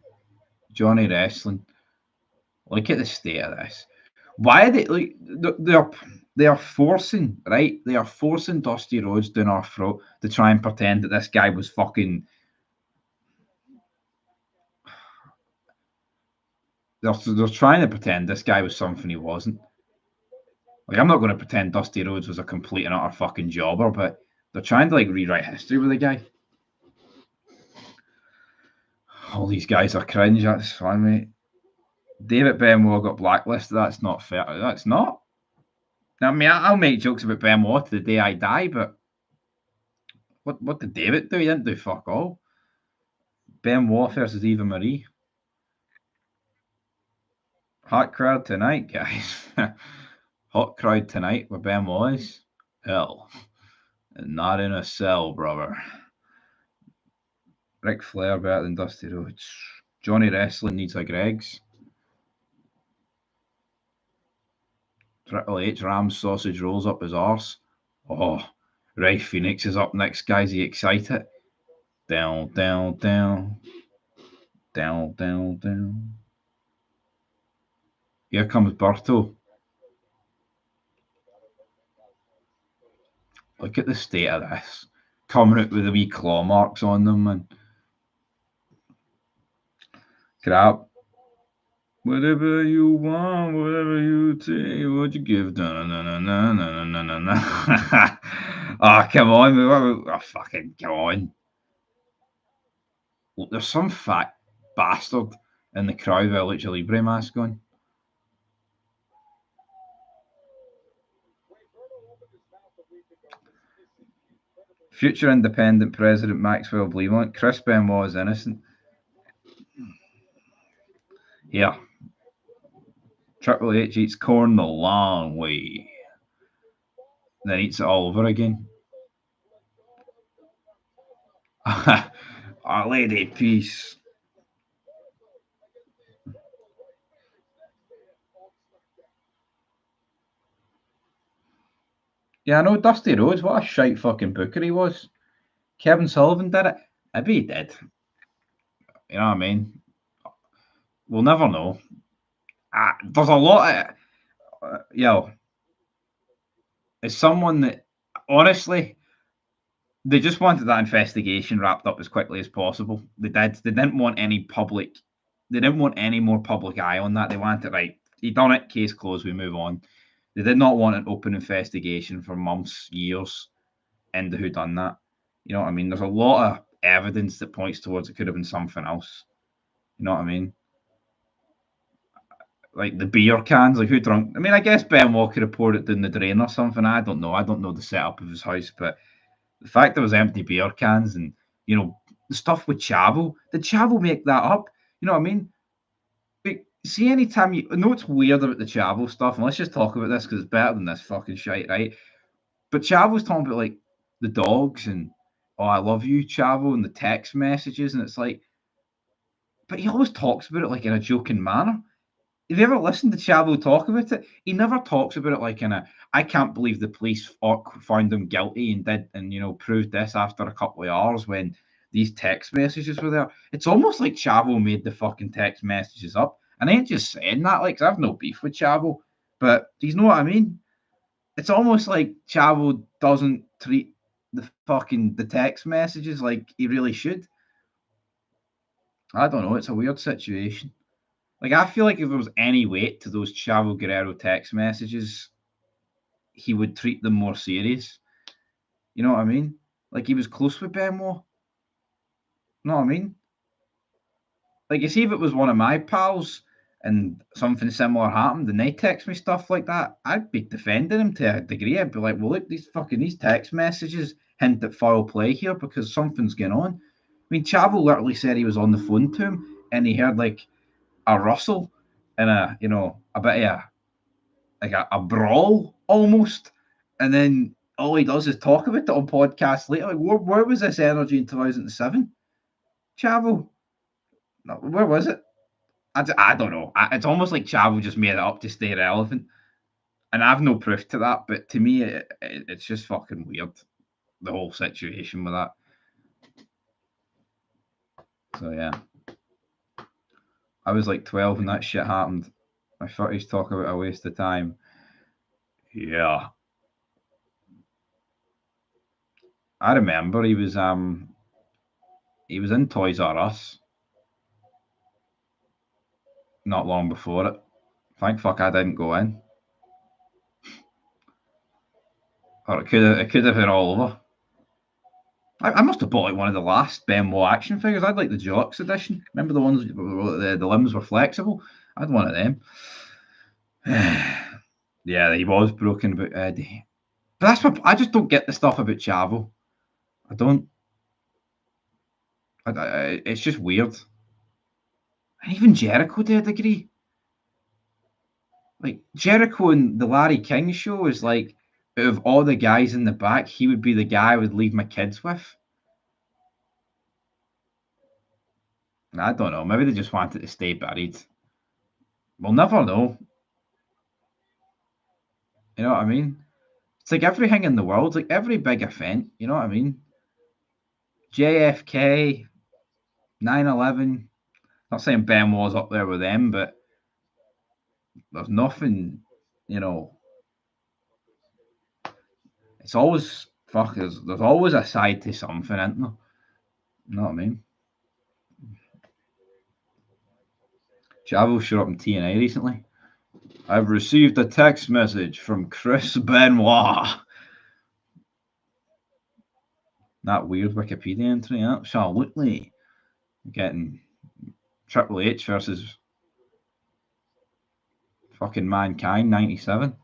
Johnny wrestling. Look at the state of this. Why are they like they're They are forcing, right? They are forcing Dusty Rhodes down our throat to try and pretend that this guy was fucking. They're trying to pretend this guy was something he wasn't. Like, I'm not going to pretend Dusty Rhodes was a complete and utter fucking jobber, but they're trying to like rewrite history with the guy. All these guys are cringe. That's fine, mate. David Benoit got blacklisted. That's not fair. That's not. I mean, I'll make jokes about Benoit to the day I die, but what did David do? He didn't do fuck all. Benoit versus Eva Marie. Hot crowd tonight, guys. Hot crowd tonight where Benoit is. Hell. And not in a cell, brother. Ric Flair better than Dusty Rhodes. Johnny Wrestling needs a Greg's. Triple H rams sausage rolls up his arse. Oh, Ray Phoenix is up next, guys. Are you excited? Down, down, down. Down, down, down. Here comes Berto. Look at the state of this. Coming out with the wee claw marks on them, man. Crap. Whatever you want, whatever you take, what you give. Oh, come on. Oh, fucking come on. Look, there's some fat bastard in the crowd with a Lucha Libre mask on. Future independent president Maxwell Blemont. Chris Benoit is innocent. Yeah. Triple H eats corn the long way. Then eats it all over again. Our Lady Peace. Yeah, I know Dusty Rhodes. What a shite fucking booker he was. Kevin Sullivan did it. Maybe he did. You know what I mean? We'll never know. There's a lot of. As someone that, honestly, they just wanted that investigation wrapped up as quickly as possible. They did. They didn't want any public. They didn't want any more public eye on that. They wanted, right, he done it, case closed, we move on. They did not want an open investigation for months, years into who done that. You know what I mean? There's a lot of evidence that points towards it could have been something else. You know what I mean? Like the beer cans, like who drunk? I mean, I guess Benoit could have poured it down the drain or something. I don't know. I don't know the setup of his house, but the fact there was empty beer cans and the stuff with Chavo, did Chavo make that up? You know what I mean? But see, anytime you know it's weird about the Chavo stuff, and let's just talk about this because it's better than this fucking shite, right? But Chavo's talking about like the dogs and oh, I love you, Chavo, and the text messages, and it's like, but he always talks about it like in a joking manner. Have you ever listened to Chavo talk about it? He never talks about it like in a, I can't believe the police found him guilty and proved this after a couple of hours when these text messages were there. It's almost like Chavo made the fucking text messages up. And I ain't just saying that, like, 'cause I've no beef with Chavo, but do you know what I mean? It's almost like Chavo doesn't treat the text messages like he really should. I don't know. It's a weird situation. Like, I feel like if there was any weight to those Chavo Guerrero text messages, he would treat them more serious. You know what I mean? Like, he was close with Benoit. You know what I mean? Like, you see, if it was one of my pals and something similar happened and they text me stuff like that, I'd be defending him to a degree. I'd be like, well, look, these text messages hint at foul play here because something's going on. I mean, Chavo literally said he was on the phone to him and he heard like a rustle and a bit of a brawl almost, and then all he does is talk about it on podcasts later. Like, where was this energy in 2007, Chavo? No, where was it? I don't know. It's almost like Chavo just made it up to stay relevant, and I have no proof to that. But to me, it's just fucking weird, the whole situation with that. So yeah, I was like 12 when that shit happened. My 30s talk about a waste of time. Yeah. I remember he was in Toys R Us not long before it. Thank fuck I didn't go in. Or it could have been all over. I must have bought like one of the last Benoit action figures. I'd like the Deluxe edition. Remember the ones the limbs were flexible? I had one of them. Yeah, he was broken about Eddie. But that's what I just don't get the stuff about Chavo. I don't. It's just weird. And even Jericho to a degree. Like Jericho and the Larry King show is like out of all the guys in the back, he would be the guy I would leave my kids with. I don't know. Maybe they just wanted to stay buried. We'll never know. You know what I mean? It's like everything in the world, like every big event. You know what I mean? JFK, 9/11. Not saying Ben was up there with them, but there's nothing. You know, it's always fuck. There's always a side to something, isn't there? You know what I mean? Chavo showed up in TNA recently. I've received a text message from Chris Benoit. That weird Wikipedia entry, absolutely. Getting Triple H versus fucking Mankind, 97.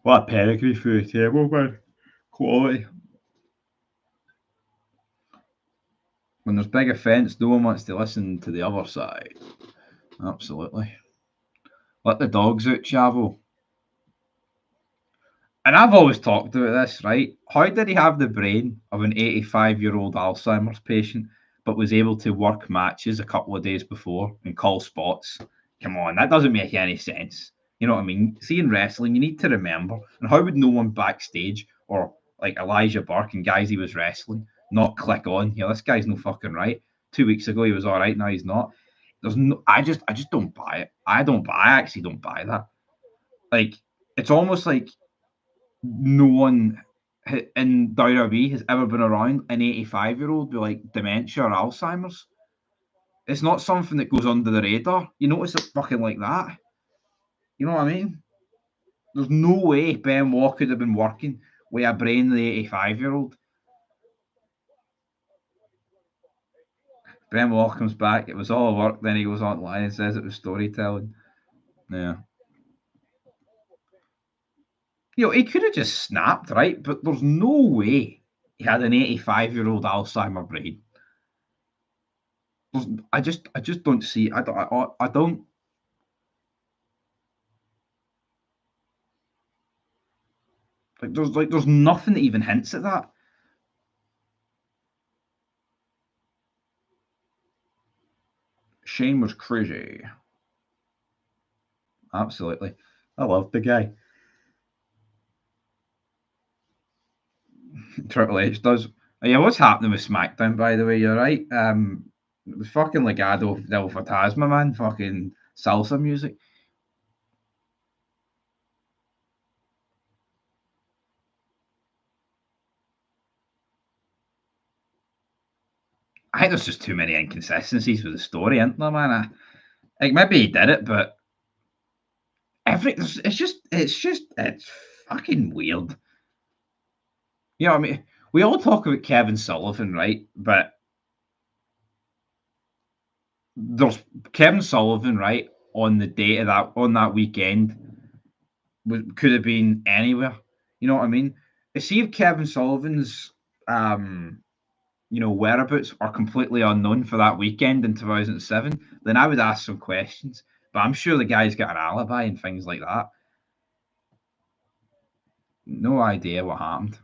What a pedigree for the table, man. Quality. When there's big offence, no one wants to listen to the other side. Absolutely. Let the dogs out, Chavo. And I've always talked about this, right? How did he have the brain of an 85-year-old Alzheimer's patient, but was able to work matches a couple of days before and call spots? Come on, that doesn't make any sense. You know what I mean? See, in wrestling, you need to remember. And how would no one backstage or like Elijah Burke and guys he was wrestling not click on? Yeah, this guy's no fucking right. 2 weeks ago he was all right, now he's not. There's no. I just don't buy it. I actually don't buy that. Like, it's almost like no one in WWE has ever been around an 85-year-old with like dementia or Alzheimer's. It's not something that goes under the radar. You notice it fucking like that. You know what I mean? There's no way Benoit could have been working with a brain of the 85-year-old. Benoit comes back. It was all work. Then he goes online and says it was storytelling. Yeah. You know, he could have just snapped, right? But there's no way he had an 85-year-old Alzheimer brain. I just don't see. I don't. There's nothing that even hints at that. Shane was crazy. Absolutely. I loved the guy. Triple H does. Yeah, what's happening with SmackDown, by the way? You're right. It was fucking Legado del Fantasma, man. Fucking salsa music. I think there's just too many inconsistencies with the story, isn't there, man? Like maybe he did it, but it's fucking weird. You know what I mean? We all talk about Kevin Sullivan, right? But there's Kevin Sullivan, right, on the day of that weekend could have been anywhere. You know what I mean? See if Kevin Sullivan's whereabouts are completely unknown for that weekend in 2007, then I would ask some questions. But I'm sure the guy's got an alibi and things like that. No idea what happened.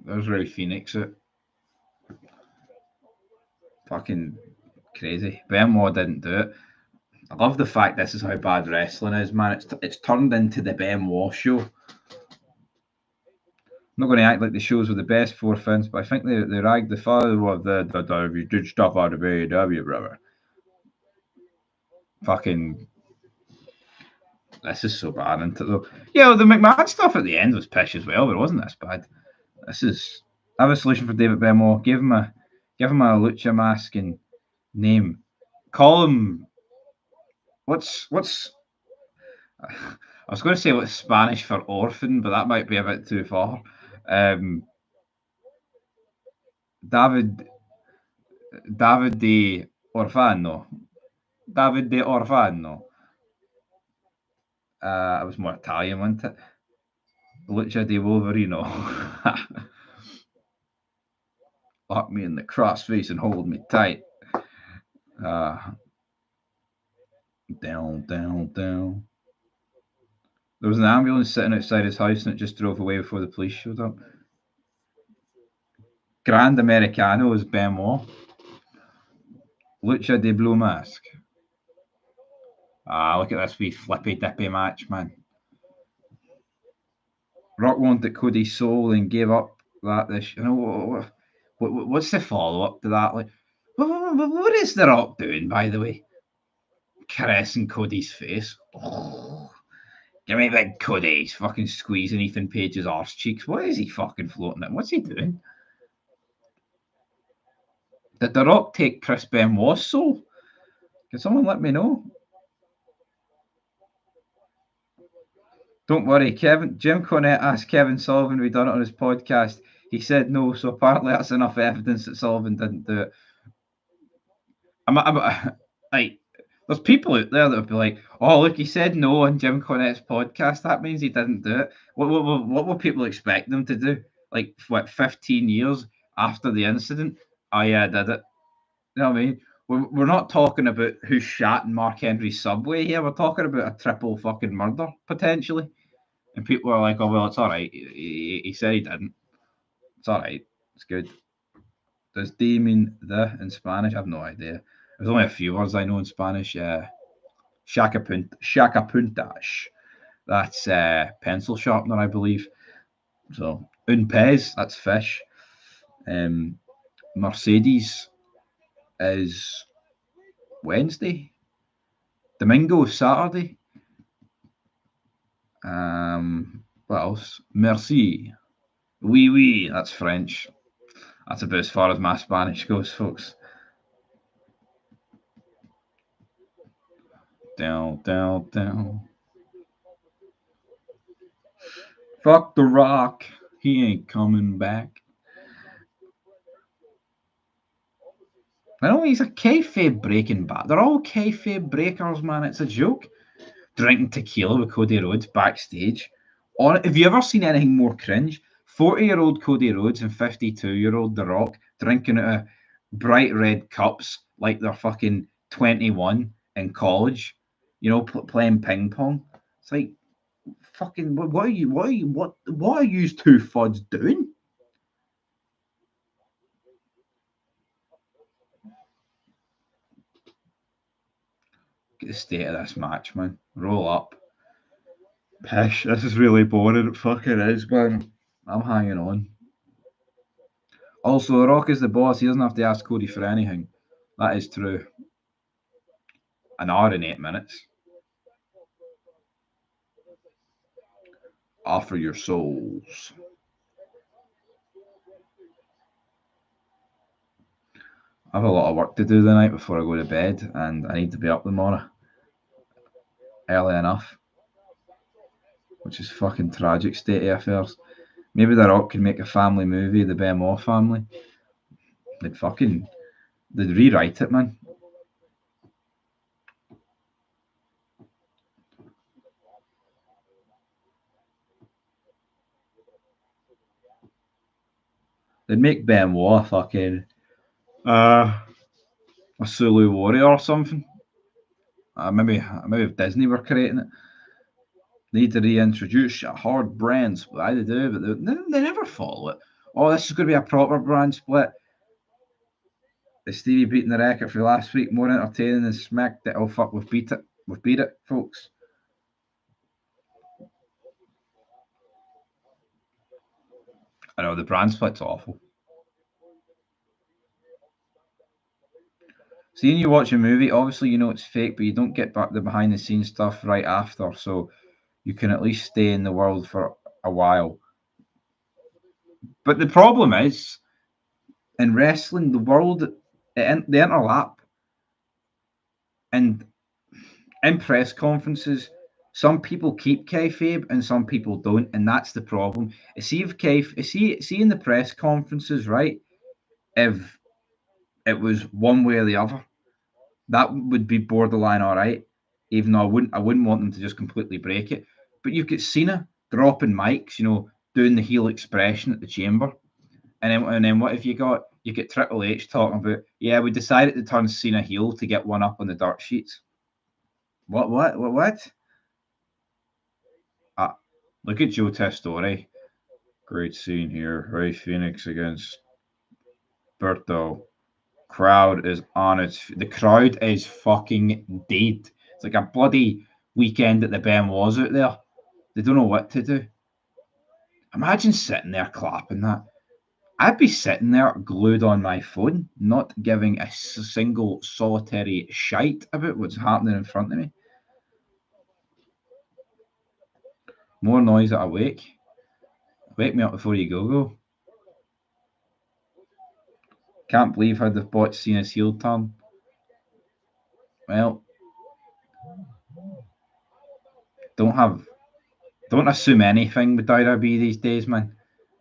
There's Ray Phoenix. It fucking crazy. Benoit didn't do it. I love the fact this is how bad wrestling is, man. It's turned into the Benoit show. I'm not going to act like the shows were the best for Vince, but I think they ragged the father of the you did stuff out of AEW, brother. Fucking This is so bad, isn't it, though? Yeah, the McMahon stuff at the end was pish as well, but it wasn't this bad. This is. I have a solution for David Benoit. Give him a lucha mask and name. Call him. What's I was going to say what's Spanish for orphan, but that might be a bit too far. David de Orfano. David de Orfano. It was more Italian, wasn't it? Lucha de Wolverino. Lock me in the crossface and hold me tight. Down. There was an ambulance sitting outside his house and it just drove away before the police showed up. Grand Americano is Benoit. Lucha de Blue Mask. Look at this wee flippy dippy match, man. Rock wanted Cody's soul and gave up that this. You know what's the follow up to that? Like, what is the Rock doing, by the way? Caressing Cody's face. Oh, give me big Cody. He's fucking squeezing Ethan Page's arse cheeks. What is he fucking floating at? What's he doing? Did the Rock take Chris Benoit's soul? Can someone let me know? Don't worry, Jim Cornette asked Kevin Sullivan if he'd done it on his podcast. He said no, so apparently that's enough evidence that Sullivan didn't do it. Like, there's people out there that would be like, "Oh, look, he said no on Jim Cornette's podcast. That means he didn't do it." What will people expect them to do? Like, what, 15 years after the incident? Oh yeah, I did it. You know what I mean? We're not talking about who shot in Mark Henry's subway here. We're talking about a triple fucking murder potentially. And people are like, "Oh well, it's all right. He said he didn't. It's all right. It's good." Does D mean the in Spanish? I have no idea. There's only a few words I know in Spanish. Shacapuntash. That's pencil sharpener, I believe. So un pez, that's fish. Mercedes is Wednesday. Domingo is Saturday. What else? Merci. Oui, that's French. That's about as far as my Spanish goes, folks. Down. Fuck the Rock. He ain't coming back. I know he's a kayfabe breaking back. They're all kayfabe breakers, man. It's a joke. Drinking tequila with Cody Rhodes backstage. Have you ever seen anything more cringe? 40-year-old Cody Rhodes and 52-year-old The Rock drinking out of bright red cups like they're fucking 21 in college. You know, playing ping pong. It's like, fucking, what are you two fuds doing? Get the state of this match, man. Roll up. Pish, this is really boring. It fucking is, man. I'm hanging on. Also, The Rock is the boss. He doesn't have to ask Cody for anything. That is true. An hour and 8 minutes. Offer your souls. I have a lot of work to do the night before I go to bed, and I need to be up tomorrow early enough, which is fucking tragic state of affairs. Maybe The Rock can make a family movie, The Benoit Family. They'd rewrite it, man. They'd make Benoit fucking a Sulu warrior or something. Maybe if Disney were creating it. They need to reintroduce a hard brand split. They do, but they never follow it. Oh, this is going to be a proper brand split. Is Stevie beating the record for last week more entertaining than Smackdown? Oh fuck, we've beat it. We've beat it, folks. I know the brand split's awful. Seeing you watch a movie, obviously you know it's fake, but you don't get back the behind the scenes stuff right after, so you can at least stay in the world for a while. But the problem is, in wrestling, the world they interlap, and in press conferences, some people keep kayfabe and some people don't, and that's the problem. See if see in the press conferences, right? If it was one way or the other, that would be borderline all right. Even though I wouldn't want them to just completely break it. But you've got Cena dropping mics, doing the heel expression at the chamber, and then what have you got? You get Triple H talking about, yeah, we decided to turn Cena heel to get one up on the dirt sheets. What? Ah, look at Joe Testore. Great scene here. Ray Phoenix against Berto. Crowd is on its. The crowd is fucking dead. It's like a bloody weekend at the Benoit's out there. They don't know what to do. Imagine sitting there clapping that. I'd be sitting there glued on my phone, not giving a single solitary shite about what's happening in front of me. More noise at a wake. Wake me up before you go. Can't believe how the bot's seen his heel turn. Well, don't assume anything with WWE these days, man.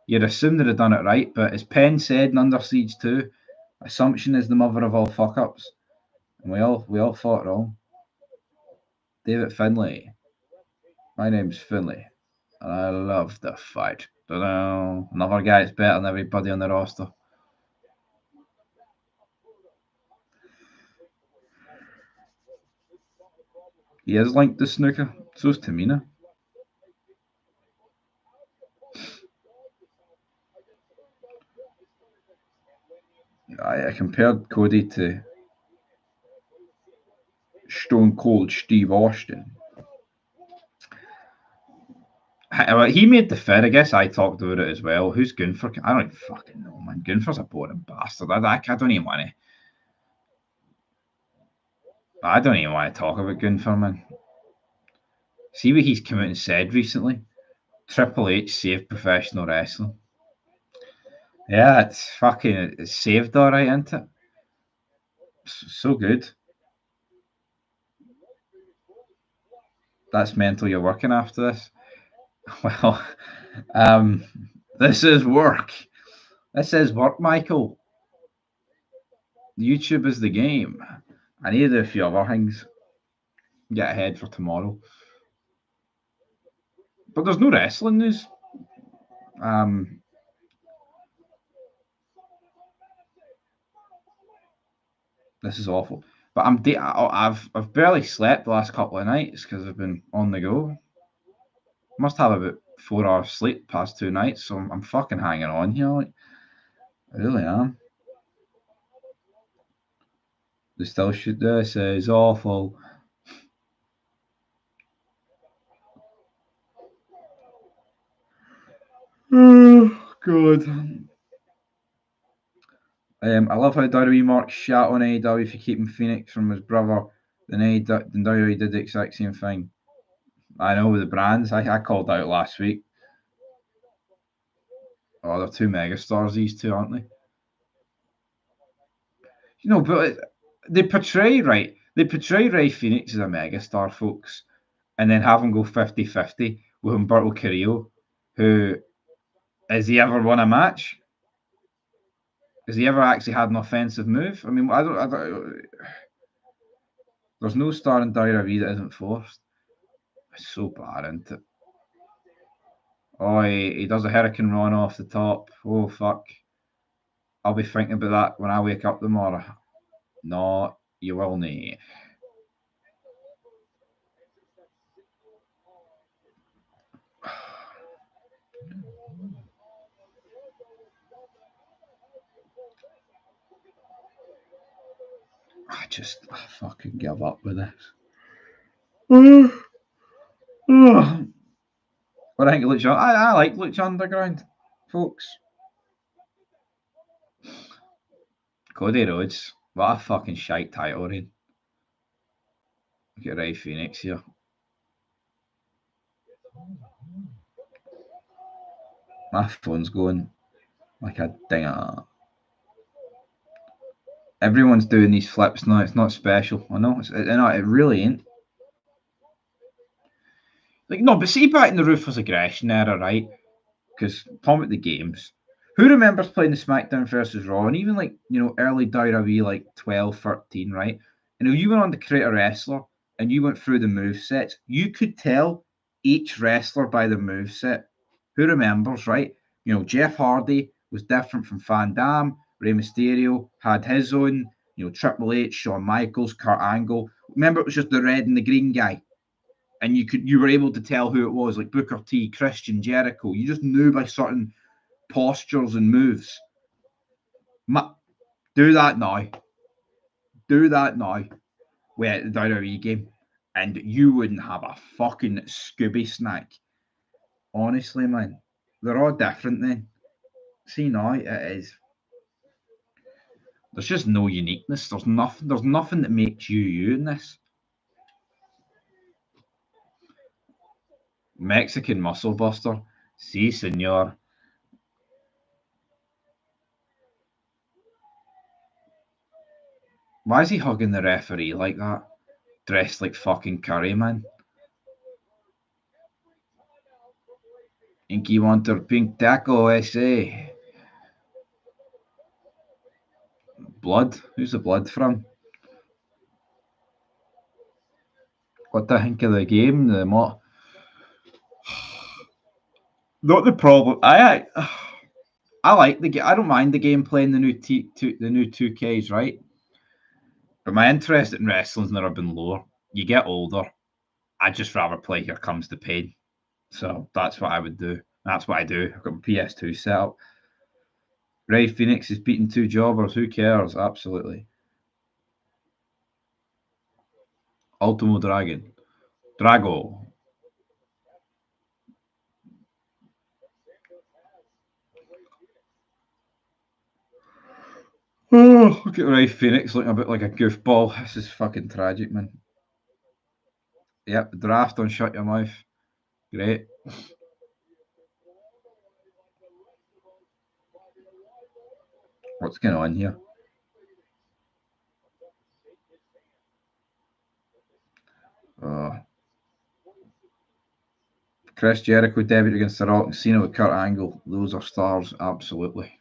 You'd assume they'd have done it right, but as Penn said in Under Siege 2, assumption is the mother of all fuck ups. And we all thought wrong. David Finlay. My name's Finlay. And I love the fight. Ta-da. Another guy that's better than everybody on the roster. He is linked to Snooker. So's Tamina. I compared Cody to Stone Cold Steve Austin. He made the fit. I guess I talked about it as well. Who's Gunther? I don't fucking know, man. Gunther's a boring bastard. I don't even want to. I don't even want to talk about Gunther, man. See what he's come out and said recently. Triple H saved professional wrestling. Yeah, it's saved all right, isn't it? So good. That's mental. You're working after this. Well, um, this is work. This is work, Michael. YouTube is the game. I need to do a few other things. Get ahead for tomorrow. But there's no wrestling news. Um, this is awful. But I've barely slept the last couple of nights because I've been on the go. Must have about 4 hours sleep past 2 nights, so I'm fucking hanging on here. Like, I really am. They still should. This is awful. Oh God. I love how WWE Mark shat on AEW for keeping Phoenix from his brother. Then WWE did the exact same thing. I know with the brands. I called out last week. Oh, they're two megastars, these two, aren't they? But they portray right. They portray Ray Phoenix as a megastar, folks, and then have him go 50-50 with Humberto Carrillo, who has he ever won a match? Has he ever actually had an offensive move? I mean, I don't. There's no star in WWE that isn't forced. It's so bad, isn't it? Oh, he does a hurricane run off the top. Oh, fuck. I'll be thinking about that when I wake up tomorrow. No, you will not. I fucking give up with this. What I think of Lucha, I like Lucha Underground, folks. Cody Rhodes. What a fucking shite title reign. Look at Ray Phoenix here. My phone's going like a dinger. Everyone's doing these flips now. It's not special. I know. It really ain't. Like, no, but see back in the Ruthless Aggression era, right? Because talking about the games, who remembers playing the SmackDown versus Raw, and even like early WWE like 12, 13, right? And if you went on to create a wrestler and you went through the move sets, you could tell each wrestler by the move set. Who remembers, right? Jeff Hardy was different from Van Dam. Rey Mysterio had his own. Triple H, Shawn Michaels, Kurt Angle. Remember, it was just the red and the green guy, and you were able to tell who it was, like Booker T, Christian, Jericho. You just knew by certain postures and moves. Do that now. Do that now with the WWE game, and you wouldn't have a fucking Scooby snack. Honestly, man, they're all different then. See now, it is. There's just no uniqueness. There's nothing. There's nothing that makes you in this. Mexican muscle buster. Si, senor. Why is he hugging the referee like that? Dressed like fucking Curry, man. Inky Wanter Pink Taco SA. Blood? Who's the blood from? What do I think of the game? Not the problem. I like the game. I don't mind the game playing the new the new 2Ks, right? But my interest in wrestling's never been lower. You get older. I'd just rather play Here Comes the Pain. So that's what I would do. That's what I do. I've got my PS2 set up. Ray Phoenix is beating two jobbers. Who cares? Absolutely. Ultimo Dragon. Drago. Oh, look at Ray Phoenix looking a bit like a goofball. This is fucking tragic, man. Yep, draft on Shut Your Mouth. Great. What's going on here? Chris Jericho debut against The Rock and Cena with Kurt Angle. Those are stars, absolutely.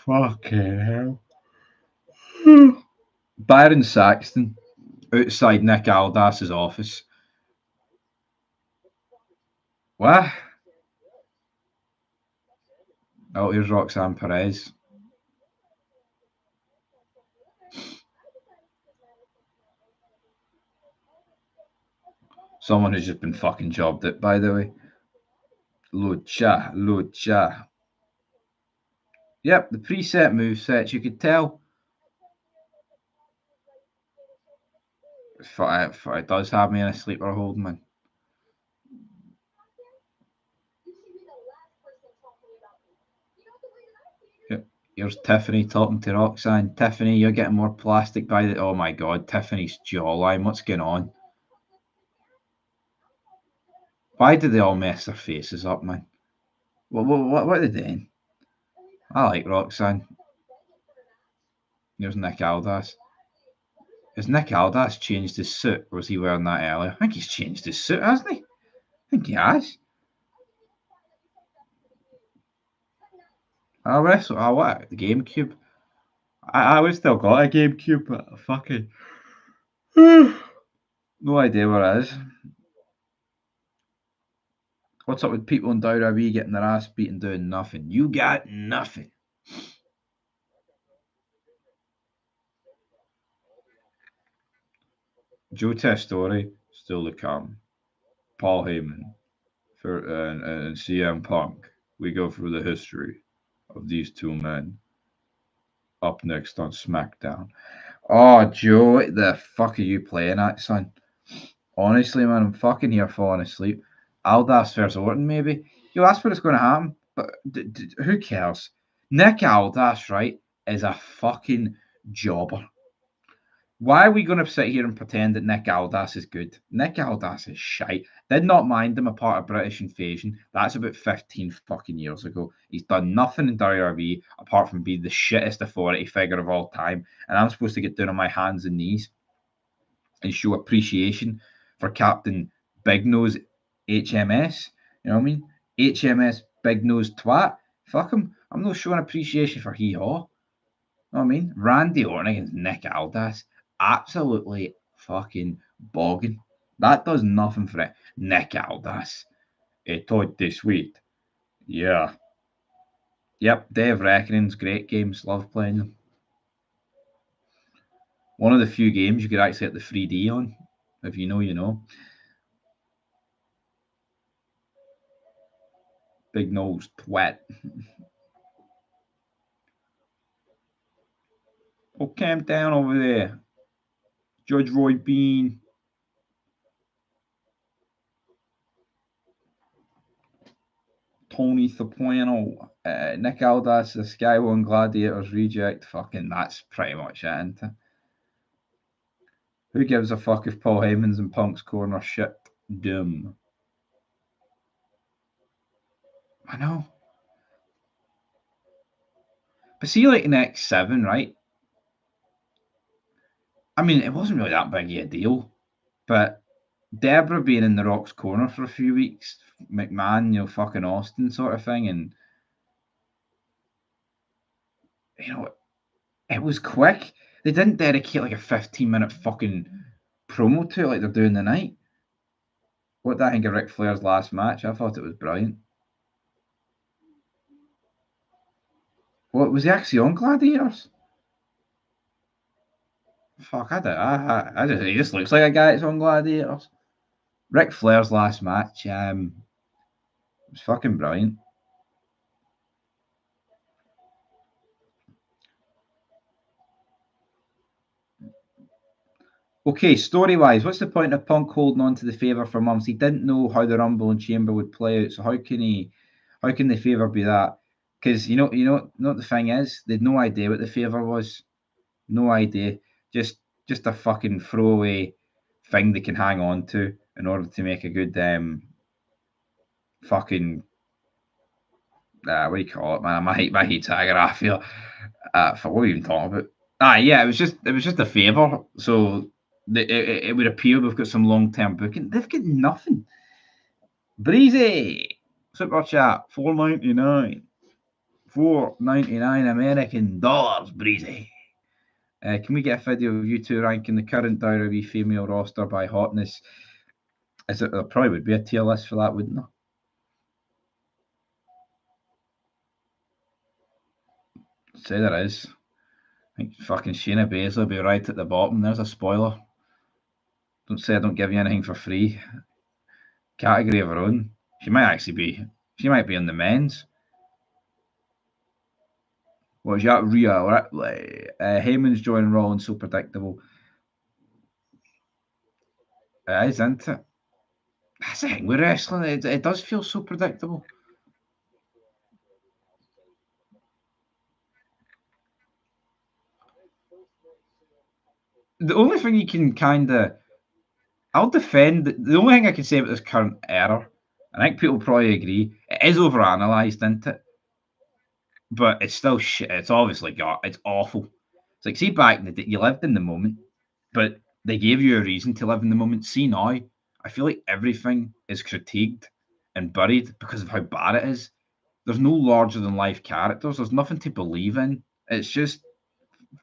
Fucking hell. Byron Saxton outside Nick Aldas's office. What? Oh, here's Roxanne Perez. Someone who's just been fucking jobbed it, by the way. Lucha. Yep, the preset movesets, you could tell. It does have me in a sleeper hold, man. Yep. Here's Tiffany talking to Roxanne. Tiffany, you're getting more plastic by the... Oh my god, Tiffany's jawline. What's going on? Why do they all mess their faces up, man? What are they doing? I like Roxanne. There's Nick Aldis. Has Nick Aldis changed his suit, or was he wearing that earlier? I think he's changed his suit, hasn't he? I think he has. I wrestle. I what? The GameCube. I would still got a GameCube, but fucking no idea where it is. What's up with people in WWE getting their ass beaten doing nothing? You got nothing. Joe Testore still to come. Paul Heyman and CM Punk. We go through the history of these two men. Up next on SmackDown. Oh, Joe, what the fuck are you playing at, son? Honestly, man, I'm fucking here falling asleep. Aldas versus Orton, maybe. Yo, that's what's going to happen. But who cares? Nick Aldas, right, is a fucking jobber. Why are we going to sit here and pretend that Nick Aldas is good? Nick Aldas is shite. Did not mind him a part of British Invasion. That's about 15 fucking years ago. He's done nothing in WWE apart from being the shittest authority figure of all time. And I'm supposed to get down on my hands and knees and show appreciation for Captain Big Nose HMS. You know what I mean? HMS Big Nose Twat. Fuck him. I'm not showing appreciation for hee haw. You know what I mean? Randy Orton against Nick Aldis. Absolutely fucking bogging. That does nothing for it. Nick Aldis. It taught this week. Yeah. Yep, Day of Reckoning's great games. Love playing them. One of the few games you could actually get the 3D on. If you know, you know. Big nose twat. Oh, calm down over there. Judge Roy Bean. Tony Soprano. Nick Aldis, the Sky One Gladiators reject. Fucking that's pretty much it, isn't it? Who gives a fuck if Paul Heyman's in Punk's corner? Shit. Dumb. I know. But see, like, in X7, right? I mean, it wasn't really that big of a deal. But Deborah being in The Rock's corner for a few weeks, McMahon, you know, fucking Austin sort of thing, and, you know, it was quick. They didn't dedicate like a 15-minute fucking promo to it like they're doing tonight. What did I think of Ric Flair's last match? I thought it was brilliant. What was he actually on Gladiators? Fuck, I just, he just looks like a guy that's on Gladiators. Ric Flair's last match, was fucking brilliant. Okay, story wise, what's the point of Punk holding on to the favour for months? He didn't know how the Rumble and Chamber would play out, so how can the favour be that? Because you know what the thing is, they had no idea what the favour was. No idea. Just a fucking throwaway thing they can hang on to in order to make a good fucking what do you call it, man? My heat's hanging off here. For what are we even talking about? Yeah, it was just a favour. So it would appear we've got some long term booking. They've got nothing. Breezy super chat $4.99. $4.99 American dollars, Breezy. Can we get a video of you two ranking the current WWE female roster by hotness? There probably would be a tier list for that, wouldn't there? Say there is. I think fucking Shayna Baszler will be right at the bottom. There's a spoiler. Don't say I don't give you anything for free. Category of her own. She might be in the men's. What's that? Rhea Ripley. Heyman's joining Rollins, so predictable. It is, isn't it? That's the thing with wrestling. It does feel so predictable. The only thing you can kind of, I'll defend. The only thing I can say about this current era, I think people probably agree, it is overanalyzed, isn't it? But it's still shit. It's obviously it's awful. It's like, see, back in the day, you lived in the moment, but they gave you a reason to live in the moment. See now, I feel like everything is critiqued and buried because of how bad it is. There's no larger than life characters. There's nothing to believe in. It's just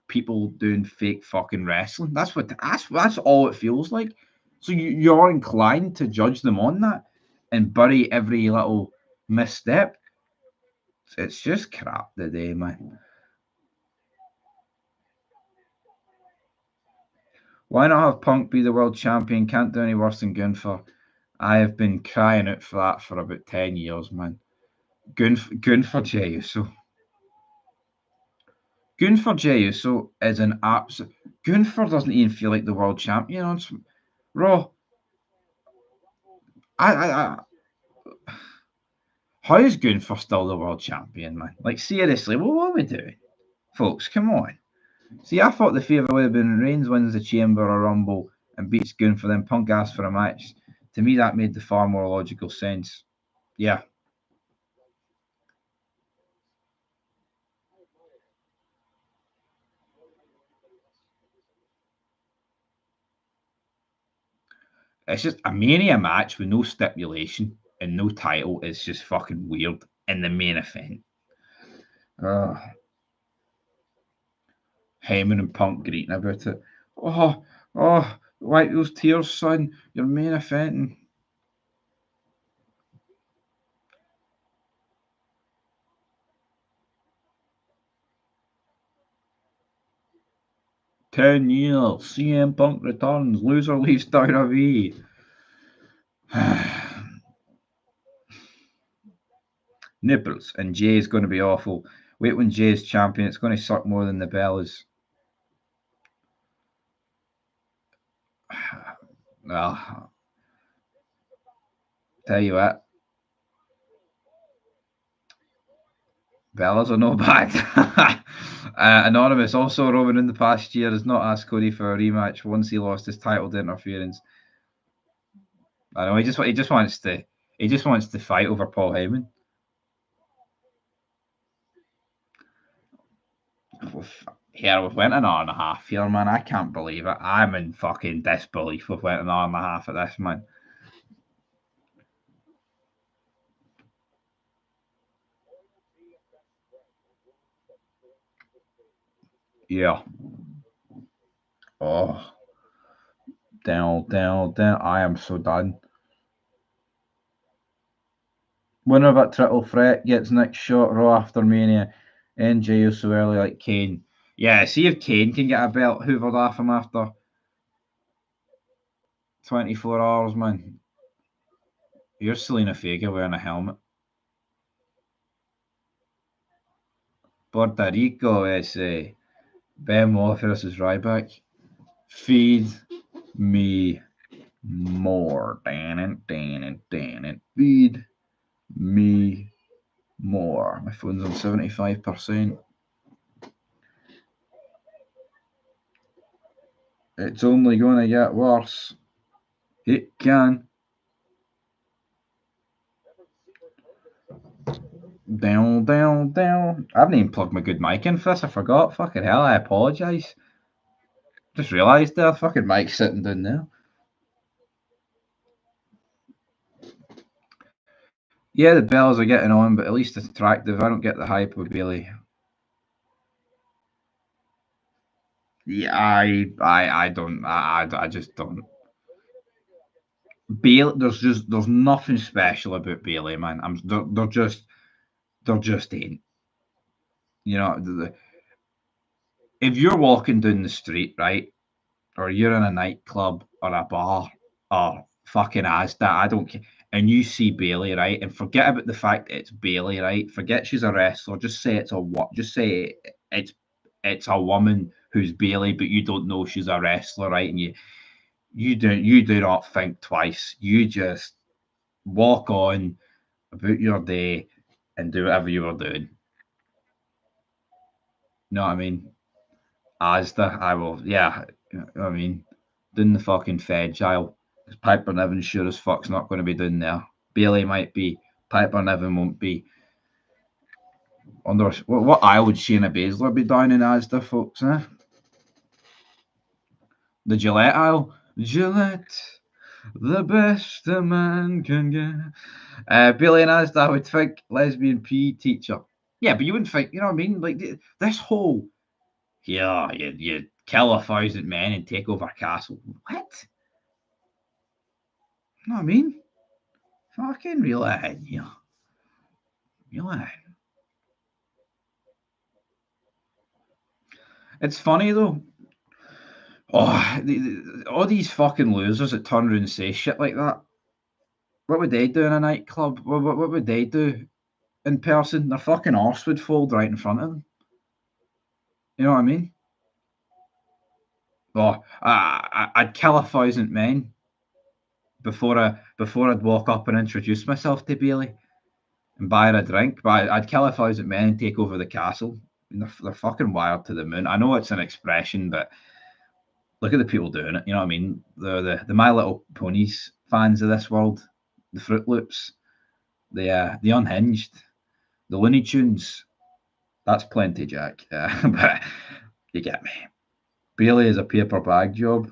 people doing fake fucking wrestling. That's all it feels like. So you're inclined to judge them on that and bury every little misstep. It's just crap today, man. Why not have Punk be the world champion? Can't do any worse than Gunther. I have been crying out for that for about 10 years, man. Gunther Jey Uso. Gunther Jey Uso is an absolute. Gunther doesn't even feel like the world champion on Raw. How is Gunther still the world champion, man? Like, seriously, what are we doing? Folks, come on. See, I thought the favourite would have been Reigns wins the Chamber or Rumble and beats Gunther, then Punk asks for a match. To me, that made the far more logical sense. Yeah. It's just a Mania match with no stipulation and no title is just fucking weird in the main event. Heyman and Punk greeting about it. Wipe those tears, son. You're main eventing. "10 years, CM Punk returns, loser leaves WWE." Nipples, and Jay's going to be awful. Wait when Jay's champion, it's going to suck more than the Bellas. Well, tell you what, Bellas are no bad. Anonymous, also Roman in the past year has not asked Cody for a rematch once he lost his title to interference. I know he just wants to fight over Paul Heyman. We've went an hour and a half here, man. I can't believe it. I'm in fucking disbelief. We've went an hour and a half at this, man. Yeah. Oh. Down. I am so done. Winner of that triple threat gets next shot Raw after Mania. NJ so early like Kane. Yeah, see if Kane can get a belt hoovered off him after 24 hours, man. You're Selena Vega wearing a helmet. Puerto Rico is Benoit versus Ryback. Feed me more. Dan it. Feed me more. My phone's on 75%. It's only going to get worse. It can. Down. I haven't even plugged my good mic in for this. I forgot. Fucking hell, I apologise. Just realised there, fucking mic's sitting down there. Yeah, the bells are getting on, but at least it's attractive. I don't get the hype with Bailey. Yeah, I don't. I just don't. Bailey, there's nothing special about Bailey, man. They're just ain't. You know, if you're walking down the street, right, or you're in a nightclub or a bar or fucking Asda, I don't care, and you see Bailey, right, and forget about the fact that it's Bailey, right? Forget she's a wrestler. Just say it's a what? Just say it's a woman who's Bailey, but you don't know she's a wrestler, right? And you do not think twice. You just walk on about your day and do whatever you were doing. You know what I mean? Asda, I will, yeah. You know what I mean, doing the fucking Fed aisle. Because Piper Niven sure as fuck's not going to be doing there. Bailey might be. Piper Niven won't be. Under what aisle would Shayna Baszler be down in Asda, folks? Eh? The Gillette aisle. Gillette, the best a man can get. Bailey and Asda, I would think lesbian PE teacher. Yeah, but you wouldn't think. You know what I mean? Like this whole. Yeah, you kill 1,000 men and take over a castle. What? You know what I mean? Fucking reel it in, yeah. Reel it in. It's funny though. Oh, all these fucking losers that turn around and say shit like that. What would they do in a nightclub? What would they do in person? Their fucking arse would fold right in front of them. You know what I mean? Oh, I'd kill 1,000 men before I'd walk up and introduce myself to Bailey and buy her a drink. But I'd kill 1,000 men and take over the castle. They're fucking wired to the moon. I know it's an expression, but look at the people doing it. You know what I mean? The My Little Ponies fans of this world, the Fruit Loops, the Unhinged, the Looney Tunes. That's plenty, Jack. But you get me. Bailey is a paper bag job.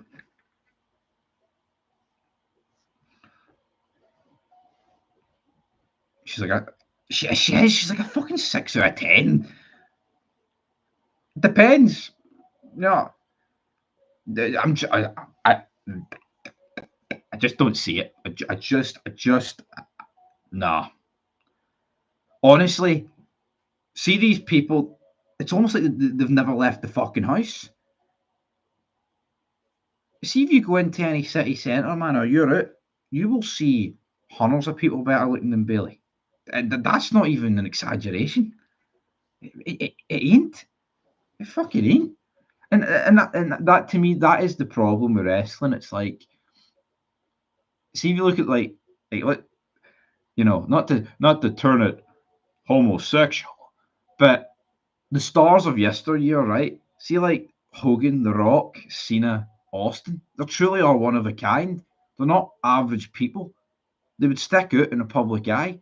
She's like she is. She's like a fucking 6 out of 10. Depends. No, I'm. I, I just don't see it. I just, nah. Honestly, see these people. It's almost like they've never left the fucking house. See if you go into any city centre, man, or you're out, you will see hundreds of people better looking than Bailey. And that's not even an exaggeration. It ain't. It fucking ain't. And that to me, that is the problem with wrestling. It's like, see if you look at like not to turn it homosexual, but the stars of yesteryear, right? See, like Hogan, The Rock, Cena, Austin. They're truly all one of a kind. They're not average people. They would stick out in the public eye.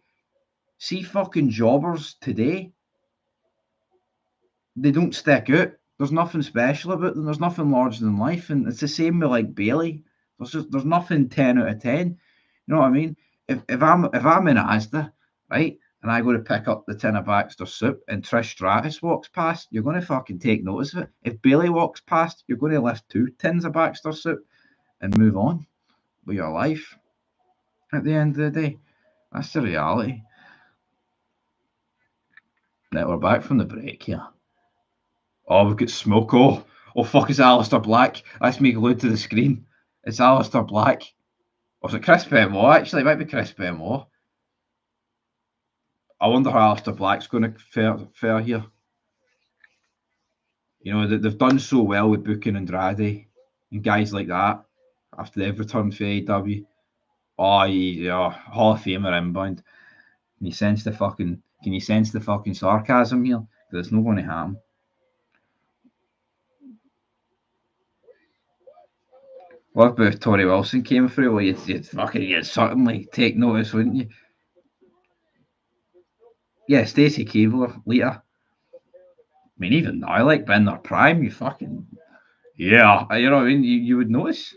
See fucking jobbers today. They don't stick out. There's nothing special about them. There's nothing larger than life, and it's the same with like Bailey. There's nothing 10 out of 10. You know what I mean? If I'm in Asda, right, and I go to pick up the tin of Baxter soup, and Trish Stratus walks past, you're going to fucking take notice of it. If Bailey walks past, you're going to lift 2 tins of Baxter soup and move on with your life. At the end of the day, that's the reality. Now we're back from the break here. Oh, we've got smoke. Oh, fuck, it's Alistair Black. That's me glued to the screen. It's Alistair Black. Or is it Chris Benoit, actually? It might be Chris Benoit. I wonder how Alistair Black's going to fare here. You know, they've done so well with booking Andrade and guys like that after they've returned for AEW. Oh, Hall of Famer inbound. Can you sense the fucking sarcasm here? Because it's not going to happen. What about if Tori Wilson came through? Well, you'd certainly take notice, wouldn't you? Yeah, Stacey Keebler, Lita. I mean, even now, like, in their prime, you fucking. Yeah, you know what I mean? You would notice.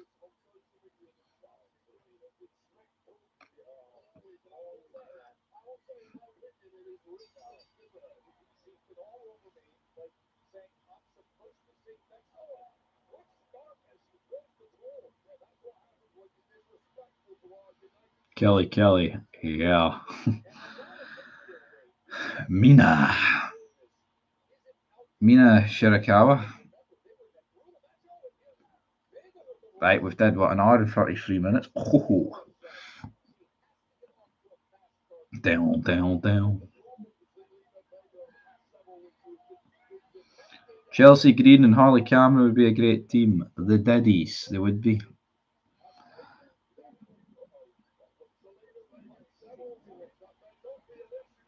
Kelly. Yeah. Mina. Mina Shirakawa. Right, we've did what, an hour and 33 minutes. Oh, down. Chelsea Green and Harley Cameron would be a great team. The Diddies, they would be.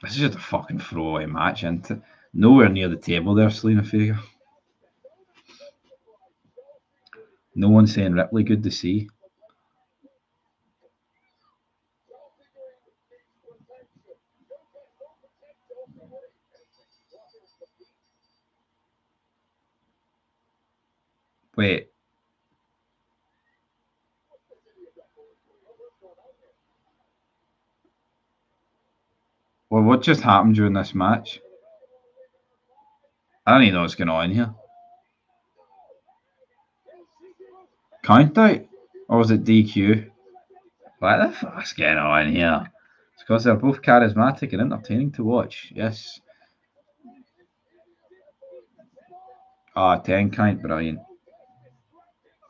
This is just a fucking throwaway match, isn't it? Nowhere near the table there, Selena Vega. No one saying Ripley, good to see. Wait, well, what just happened during this match? I don't even know what's going on here. Count out? Or was it DQ? What the fuck's going on here? It's because they're both charismatic and entertaining to watch. Yes. Ah, 10 count, Brian.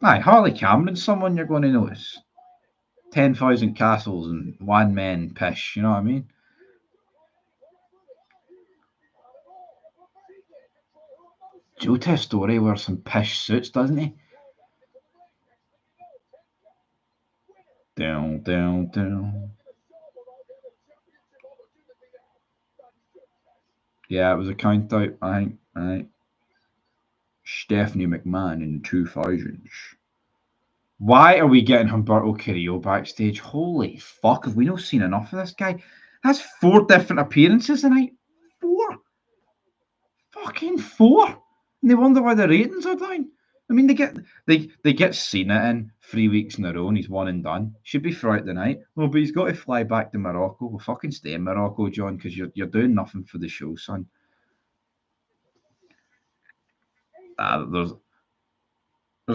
Aye, Harley Cameron's someone you're going to notice. 10,000 castles and one man pish, you know what I mean? Joe Testore wears some pish suits, doesn't he? down. Yeah, it was a count out, I think. Right. Stephanie McMahon in the 2000s. Why are we getting Humberto Carrillo backstage? Holy fuck, have we not seen enough of this guy? That's 4 different appearances tonight. 4. Fucking 4. And they wonder why the ratings are down. I mean, they get Cena in 3 weeks in a row and he's one and done. Should be throughout the night. Oh, but he's got to fly back to Morocco. Well, fucking stay in Morocco, John, because you're doing nothing for the show, son. There's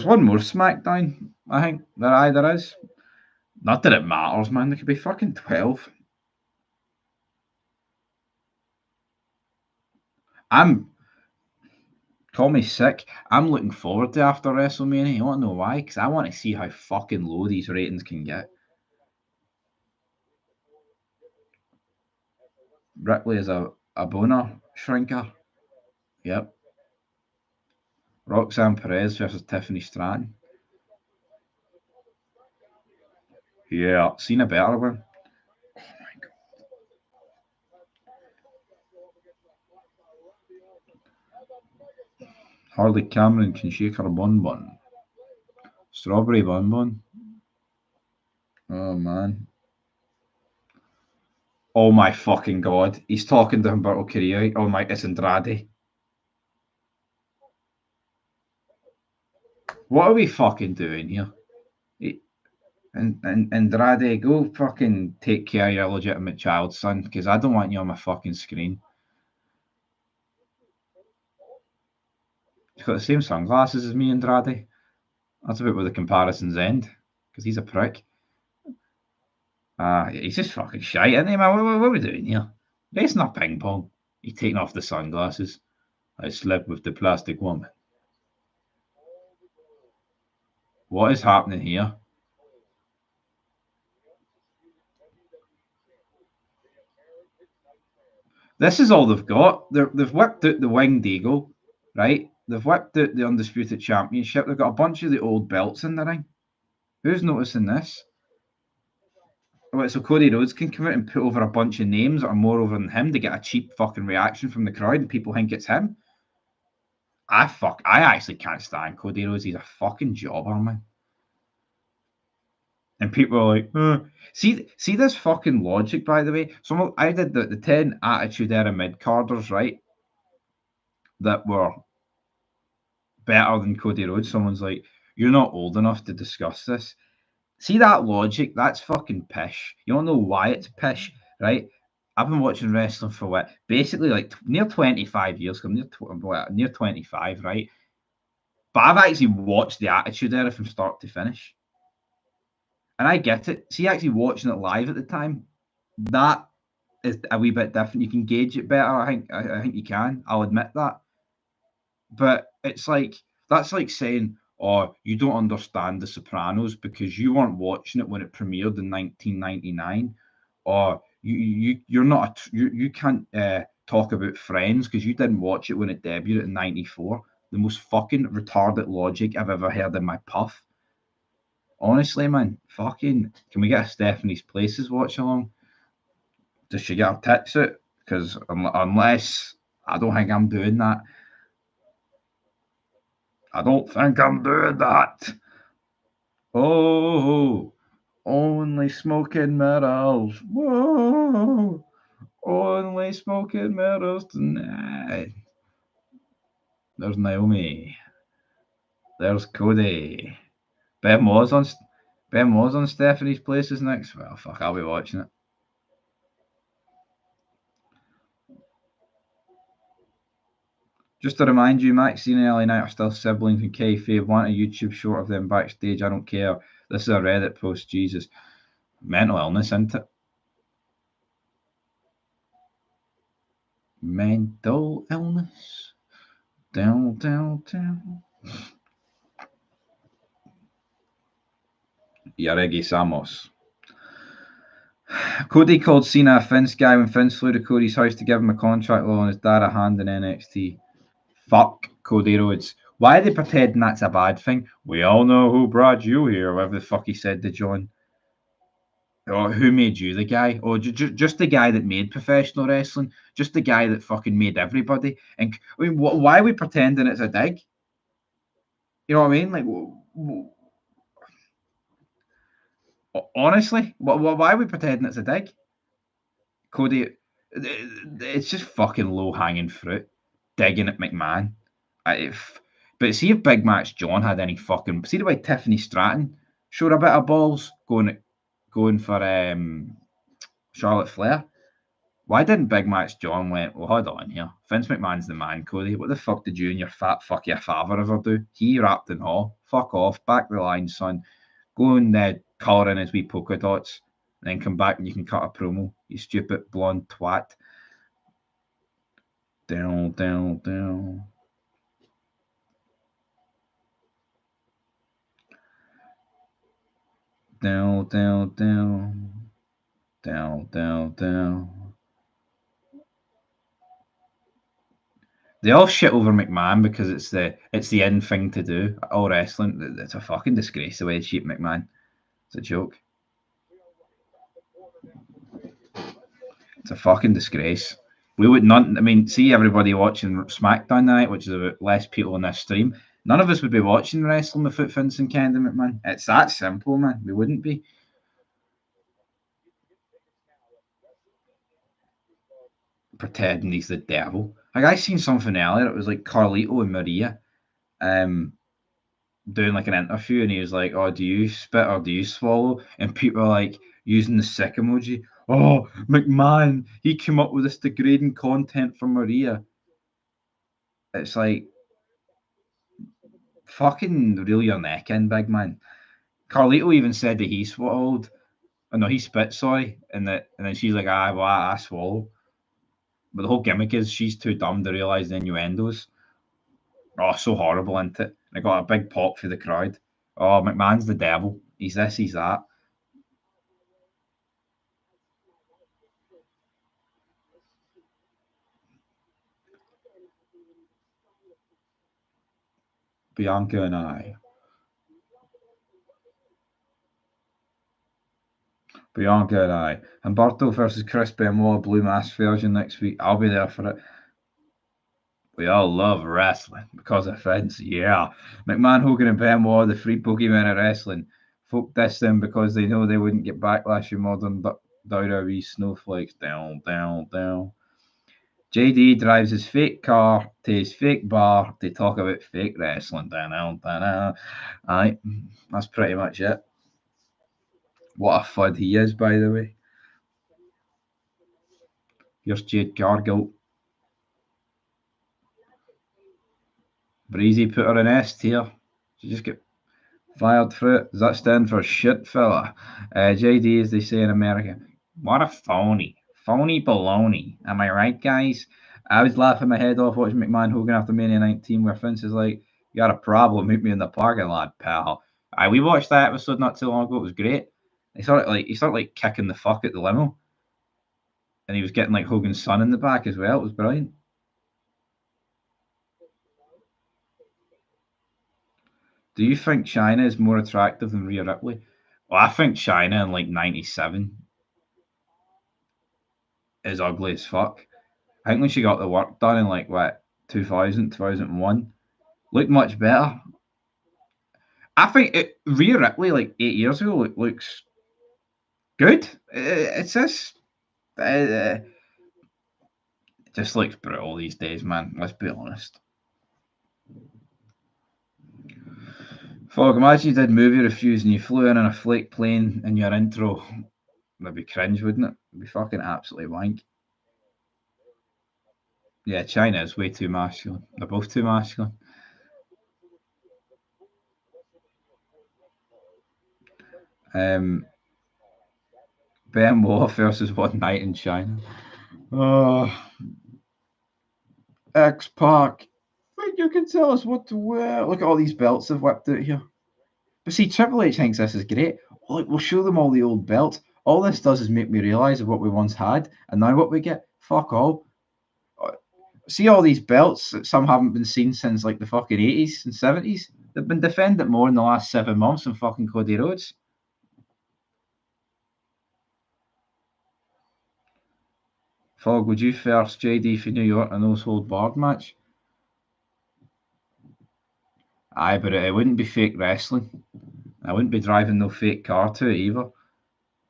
one more SmackDown, I think. There is. Not that it matters, man. There could be fucking 12. Call me sick. I'm looking forward to after WrestleMania. You want to know why? Because I want to see how fucking low these ratings can get. Ripley is a boner shrinker. Yep. Roxanne Perez versus Tiffany Stratton. Yeah, seen a better one. Oh my god. Harley Cameron can shake her bun bun. Strawberry bun bun. Oh man. Oh my fucking god. He's talking to Humberto Carrillo. Oh my, it's Andrade. What are we fucking doing here? And Andrade, go fucking take care of your legitimate child, son, because I don't want you on my fucking screen. He's got the same sunglasses as me, Andrade. That's about where the comparisons end, because he's a prick. He's just fucking shite, isn't he, man? What are we doing here? Racing a ping pong. He's taking off the sunglasses. I slept with the plastic woman. What is happening here? This is all they've got. They've whipped out the Winged Eagle, right? They've whipped out the Undisputed Championship. They've got a bunch of the old belts in the ring. Who's noticing this? Well, so Cody Rhodes can come out and put over a bunch of names that are more over than him to get a cheap fucking reaction from the crowd and people think it's him. I actually can't stand Cody Rhodes. He's a fucking jobber, man. And people are like, see this fucking logic, by the way. I did the 10 Attitude Era mid-carders, right? That were better than Cody Rhodes. Someone's like, you're not old enough to discuss this. See that logic? That's fucking pish. You don't know why it's pish, right? I've been watching wrestling for what? Basically like near 25 years. I'm near 25, right? But I've actually watched the Attitude Era from start to finish. And I get it. See, actually watching it live at the time, that is a wee bit different. You can gauge it better. I think you can. I'll admit that. But it's like that's like saying, "Oh, you don't understand The Sopranos because you weren't watching it when it premiered in 1999, or you're not you can't talk about Friends because you didn't watch it when it debuted in '94." The most fucking retarded logic I've ever heard in my puff. Honestly, man, fucking, can we get a Stephanie's Places watch along? Does she get her tits out? Because unless I don't think I'm doing that. I don't think I'm doing that. Oh, only smoking mirrors. Whoa, only smoking mirrors tonight. There's Naomi. There's Cody. Ben was on Stephanie's Places next. Well, fuck, I'll be watching it. Just to remind you, Maxine and LA Knight are still siblings in kayfabe. Want a YouTube short of them backstage? I don't care. This is a Reddit post. Jesus, mental illness, isn't it? Mental illness. Down. Y regresamos. Cody called Cena a Finns guy when Finns flew to Cody's house to give him a contract law and his dad a hand in NXT. Fuck Cody Rhodes. Why are they pretending that's a bad thing? We all know who brought you here, whatever the fuck he said to John. Oh, who made you the guy? Oh, just the guy that made professional wrestling, just the guy that fucking made everybody. And I mean, why are we pretending it's a dig? You know what I mean? Like, honestly, why are we pretending it's a dig? Cody, it's just fucking low hanging fruit, digging at McMahon. But see if Big Match John had any fucking. See the way Tiffany Stratton showed a bit of balls going for Charlotte Flair. Why didn't Big Match John went, well, hold on here. Vince McMahon's the man, Cody. What the fuck did you and your fat fuck your father ever do? He rapped in hall. Fuck off. Back the line, son. Go and colour in his wee polka dots. And then come back and you can cut a promo. You stupid blonde twat. Down, down, down. Down, down, down. Down, down, down. They all shit over McMahon because it's the in thing to do. All wrestling, it's a fucking disgrace the way they treat McMahon. It's a joke. It's a fucking disgrace. We would not. I mean, see everybody watching SmackDown tonight, which is about less people on this stream. None of us would be watching wrestling without Vince and Candy McMahon. It's that simple, man. We wouldn't be. Pretending he's the devil. Like I seen something earlier. It was like Carlito and Maria, doing like an interview, and he was like, "Oh, do you spit or do you swallow?" And people are like using the sick emoji. Oh, McMahon, he came up with this degrading content for Maria. It's like fucking reel your neck in, big man. Carlito even said that he swallowed. Oh no, he spit. Sorry, and then she's like, "Ah, well, I swallow." But the whole gimmick is she's too dumb to realize the innuendos. Oh, so horrible, isn't it? And I got a big pop for the crowd. Oh, McMahon's the devil. He's this, he's that. Bianca and I. Bianca and I. Humberto versus Chris Benoit Blue Mask version next week. I'll be there for it. We all love wrestling because of Vince. Yeah. McMahon, Hogan, and Benoit, the three bogeymen of wrestling. Folk diss them because they know they wouldn't get backlash from modern WWE snowflakes. Down, down, down. JD drives his fake car to his fake bar to talk about fake wrestling. Down, down, down. Aye, that's pretty much it. What a fud he is, by the way. Here's Jade Cargill. Breezy put her in S tier. She just get fired for it. Does that stand for shit fella? JD, as they say in America. What a phony. Phony baloney. Am I right, guys? I was laughing my head off watching McMahon Hogan after Mania 19, where Vince is like, "You got a problem, meet me in the parking lot, pal." We watched that episode not too long ago. It was great. He started like kicking the fuck at the limo, and he was getting like Hogan's son in the back as well. It was brilliant. Do you think China is more attractive than Rhea Ripley? Well, I think China in like '97 is ugly as fuck. I think when she got the work done in like what 2000, 2001, looked much better. I think Rhea Ripley like 8 years ago looks good. It's just it just looks brutal these days, man. Let's be honest. Fog, imagine you did movie reviews and you flew in on a flake plane in your intro. That'd be cringe, wouldn't it? It'd be fucking absolutely wank. Yeah, China is way too masculine. They're both too masculine. Um, Ben Wolf versus One Night in China. Oh, X Pac. Think you can tell us what to wear? Look at all these belts they've whipped out here. But see, Triple H thinks this is great. Look, we'll show them all the old belts. All this does is make me realise of what we once had, and now what we get? Fuck all. See all these belts that some haven't been seen since like the fucking 80s and 70s? They've been defended more in the last 7 months than fucking Cody Rhodes. Fog, would you first JD for New York a no hold barred match? Aye, but it wouldn't be fake wrestling. I wouldn't be driving no fake car to it either.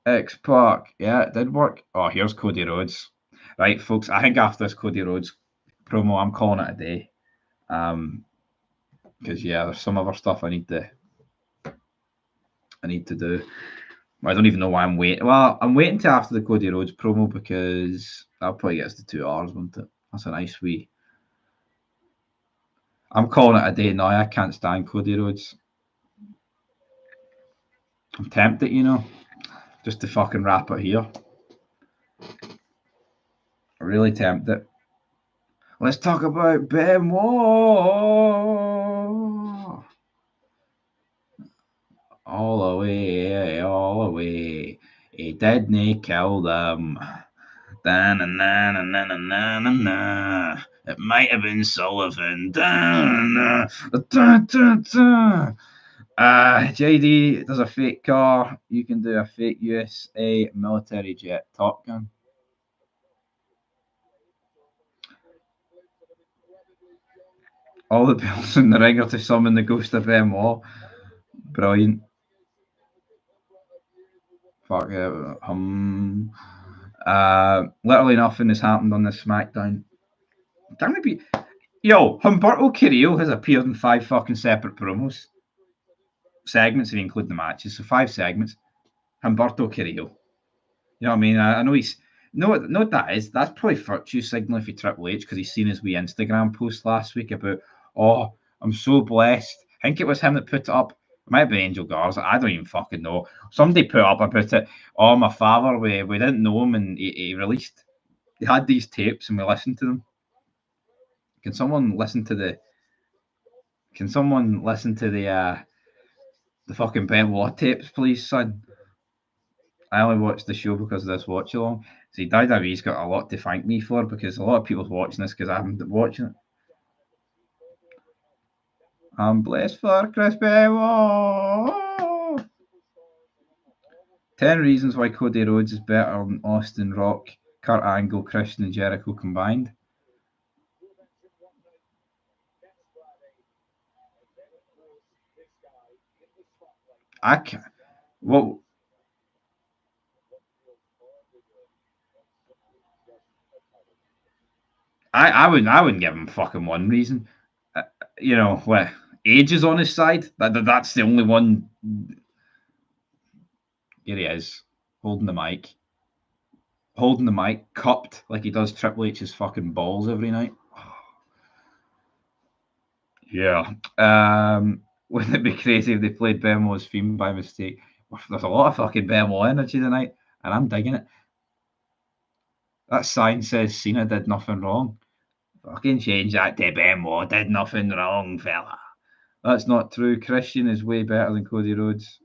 X Park, yeah, it did work. Oh, here's Cody Rhodes. Right, folks, I think after this Cody Rhodes promo, I'm calling it a day. Because yeah, there's some other stuff I need to do. I don't even know why I'm waiting. Well, I'm waiting till after the Cody Rhodes promo because that'll probably get us to 2 hours, won't it? That's a nice wee. I'm calling it a day now. I can't stand Cody Rhodes. I'm tempted, just to fucking wrap it here. Really tempted. Let's talk about Benoit. All the way. He didn't kill them. Da-na-na-na-na-na-na-na. It might have been Sullivan. JD does a fake car. You can do a fake USA military jet Top Gun. All the bells in the ring are to summon the ghost of Benoit. Brilliant. Fuck it. Literally nothing has happened on this SmackDown. Damn it be. Yo, Humberto Carrillo has appeared in 5 fucking separate promos. Segments if you include the matches. So 5 segments. Humberto Carrillo. You know what I mean? I know he's. No, what that is. That's probably virtue signaling for Triple H because he's seen his wee Instagram post last week about, oh, I'm so blessed. I think it was him that put it up. It might have been Angel Garza. I don't even fucking know. Somebody put up about it. Oh, my father, we didn't know him and he released. He had these tapes and we listened to them. Can someone listen to the fucking Benoit tapes, please, son? I only watched the show because of this watch along. See, WWE's got a lot to thank me for because a lot of people's watching this because I haven't been watching it. I'm blessed for Chris Benoit. 10 reasons why Cody Rhodes is better than Austin Rock, Kurt Angle, Christian, and Jericho combined. I can't. Well, I wouldn't give him fucking one reason. What age is on his side. That's the only one. Here he is, holding the mic, cupped like he does Triple H's fucking balls every night. Yeah. Wouldn't it be crazy if they played Benoit's theme by mistake? There's a lot of fucking Benoit energy tonight, and I'm digging it. That sign says Cena did nothing wrong. Fucking change that to Benoit did nothing wrong, fella. That's not true. Christian is way better than Cody Rhodes.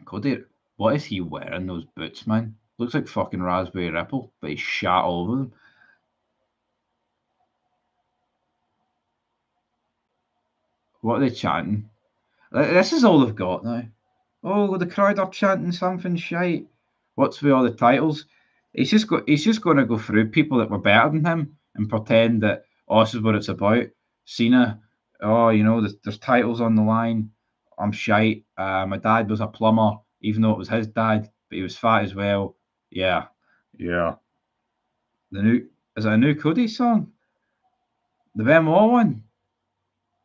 Cody, what is he wearing? Those boots, man. Looks like fucking Raspberry Ripple, but he's shat all over them. What are they chanting? This is all they've got now. Oh, the crowd are chanting something shite. What's with all the titles? He's just going to go through people that were better than him and pretend that, oh, this is what it's about. Cena, oh, there's titles on the line. I'm shite. My dad was a plumber, even though it was his dad, but he was fat as well. Yeah. Is it a new Cody song? The Benoit one?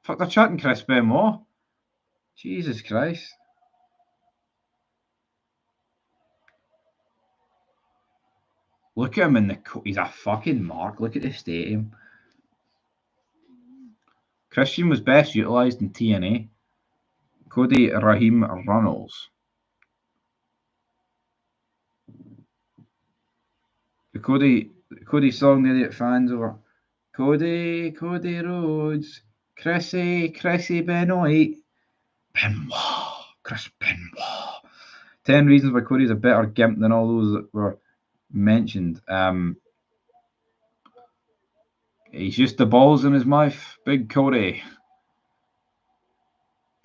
Fuck, they're chanting Chris Benoit. Jesus Christ. Look at him in the. He's a fucking mark. Look at the stadium. Christian was best utilised in TNA. Cody Raheem Runnels. The Cody song the idiot fans over. Cody Rhodes. Chrissy Benoit. Chris Benoit. 10 reasons why Cody's a better gimp than all those that were mentioned. He's just the balls in his mouth. Big Cody.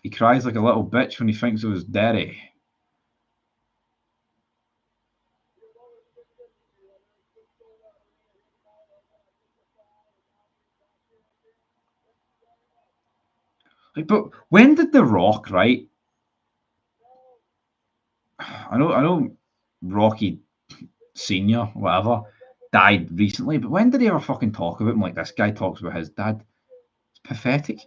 He cries like a little bitch when he thinks of his daddy. Like, but when did The Rock, right? I know, Rocky Senior, whatever, died recently, but when did he ever fucking talk about him like this guy talks about his dad? It's pathetic.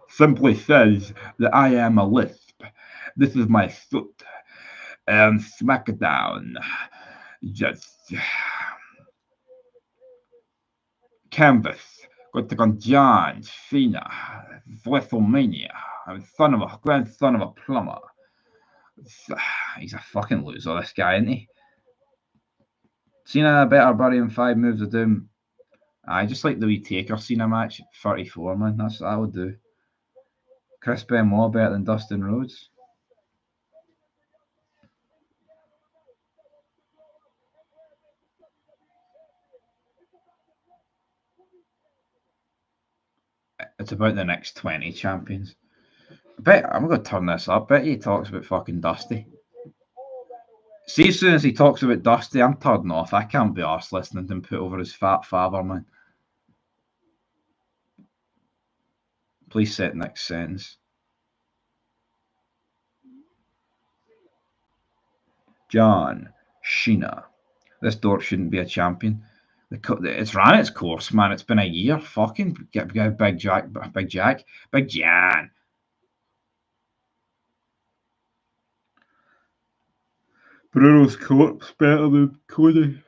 Simply says that I am a lisp. This is my foot. And Smackdown. Just canvas. Got to go John Cena. WrestleMania. I'm grandson of a plumber. He's a fucking loser, this guy, isn't he? Cena better bury him 5 moves of doom. I just like the wee Taker Cena match. 34, man. That's what I would do. Chris Benoit better than Dustin Rhodes. It's about the next 20 champions. I'm going to turn this up. Bet he talks about fucking Dusty. See, as soon as he talks about Dusty, I'm turning off. I can't be arsed listening to him put over his fat father, man. Please set next sentence. John Cena. This dork shouldn't be a champion. It's ran its course, man. It's been a year. Fucking get Big John. Bruno's corpse better than Cody.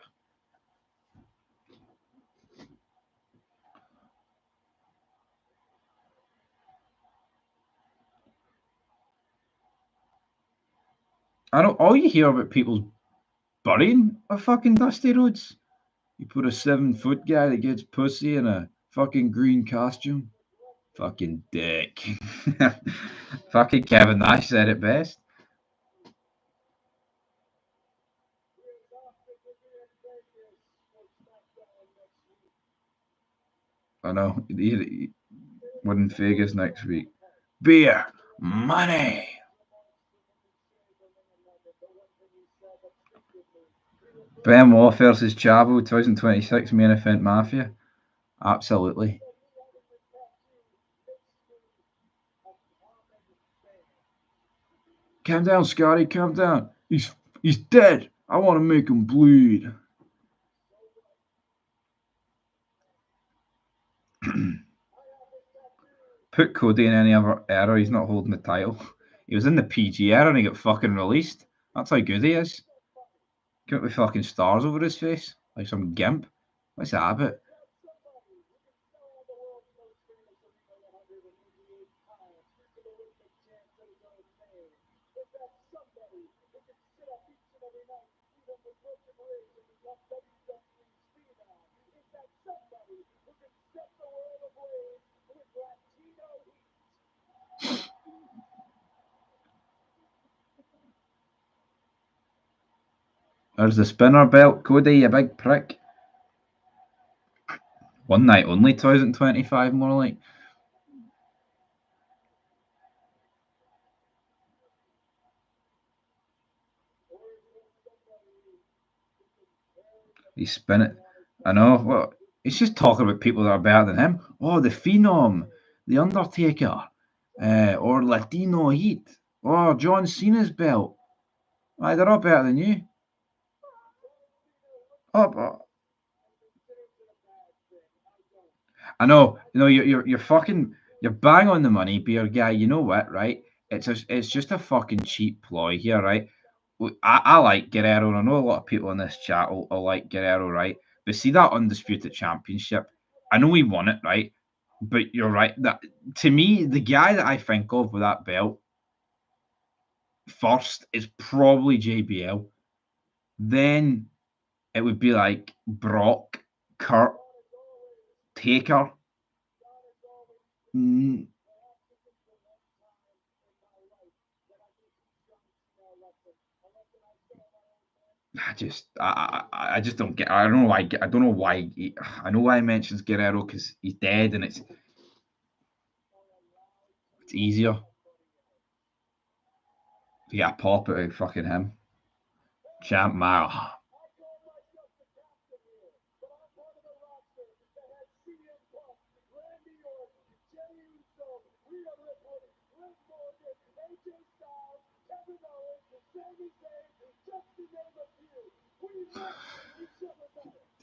I know all you hear about people's burying a fucking Dusty Rhodes. You put a 7-foot guy that gets pussy in a fucking green costume. Fucking dick. Fucking Kevin Nash said it best. I know. We're in Vegas next week. Beer. Money. Benoit versus Chavo 2026 main event Mafia. Absolutely. Calm down, Scotty. Calm down. He's dead. I want to make him bleed. Put Cody in any other era, he's not holding the title. He was in the PG era and he got fucking released. That's how good he is. Got with fucking stars over his face like some gimp. What's that about? There's the spinner belt, Cody, you big prick. One night only, 2025, more like. He's spinning. I know. Well, he's just talking about people that are better than him. Oh, the Phenom, the Undertaker, or Latino Heat, or John Cena's belt. Aye, they're all better than you. Oh, I know. You're fucking you're bang on the money, beer guy. You know what, right? It's just a fucking cheap ploy here, right? I like Guerrero, and I know a lot of people in this chat will like Guerrero, right? But see that undisputed championship. I know he won it, right? But you're right. That to me, the guy that I think of with that belt first is probably JBL. Then it would be like Brock, Kurt, Taker. Mm, I just don't get. I don't know why. I don't know why. I know why he mentions Guerrero because he's dead, and it's easier to get a pop out of fucking him. Champ Mile.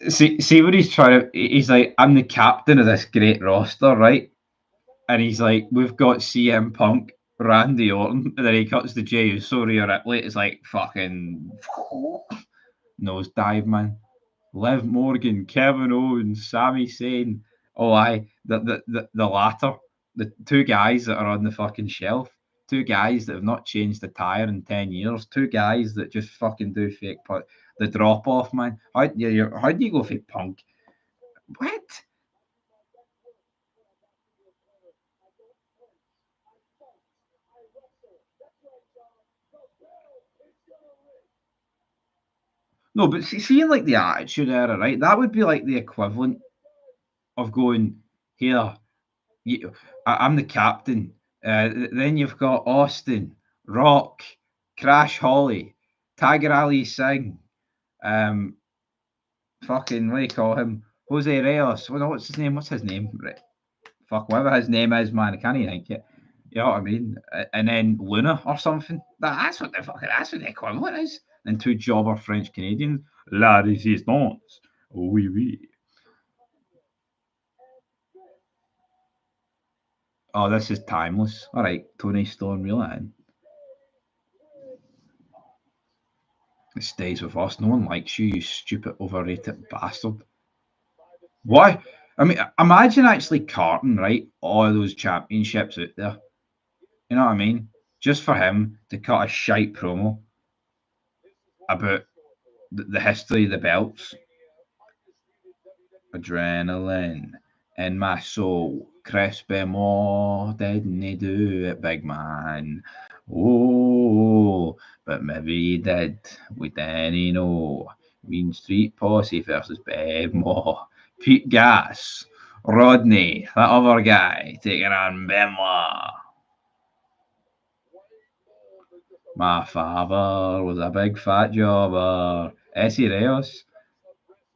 See what he's trying to. He's like, I'm the captain of this great roster, right? And he's like, we've got CM Punk, Randy Orton, and then he cuts the Jey Uso, Rhea Ripley. It's like fucking nosedive, man. Liv Morgan, Kevin Owens, Sami Zayn. Oh, the latter, the two guys that are on the fucking shelf, two guys that have not changed the tire in 10 years, two guys that just fucking do fake put the drop off, man. How do you go fake Punk? What? No, but seeing like the Attitude Era, right? That would be like the equivalent of going here. I'm the captain. Then you've got Austin, Rock, Crash Holly, Tiger Ali Singh, fucking what do you call him? Jose Reyes. Well, no, what's his name? What's his name? Right. Fuck, whatever his name is, man. I can't even think it. You know what I mean? And then Luna or something. That's what the equivalent is. And two jobber French Canadians. La resistance. Oui, oui. Oh, this is timeless. All right, Tony Storm, reel it in. It stays with us. No one likes you, you stupid, overrated bastard. Why? I mean, imagine actually carting, right, all those championships out there. You know what I mean? Just for him to cut a shite promo about the history of the belts. Adrenaline in my soul. Chris Benoit didn't he do it, big man? Oh, but maybe he did. We didn't know. Mean Street Posse versus Benoit. Pete Gas. Rodney, that other guy, taking on Benoit. My father was a big fat jobber. Essie Reyes.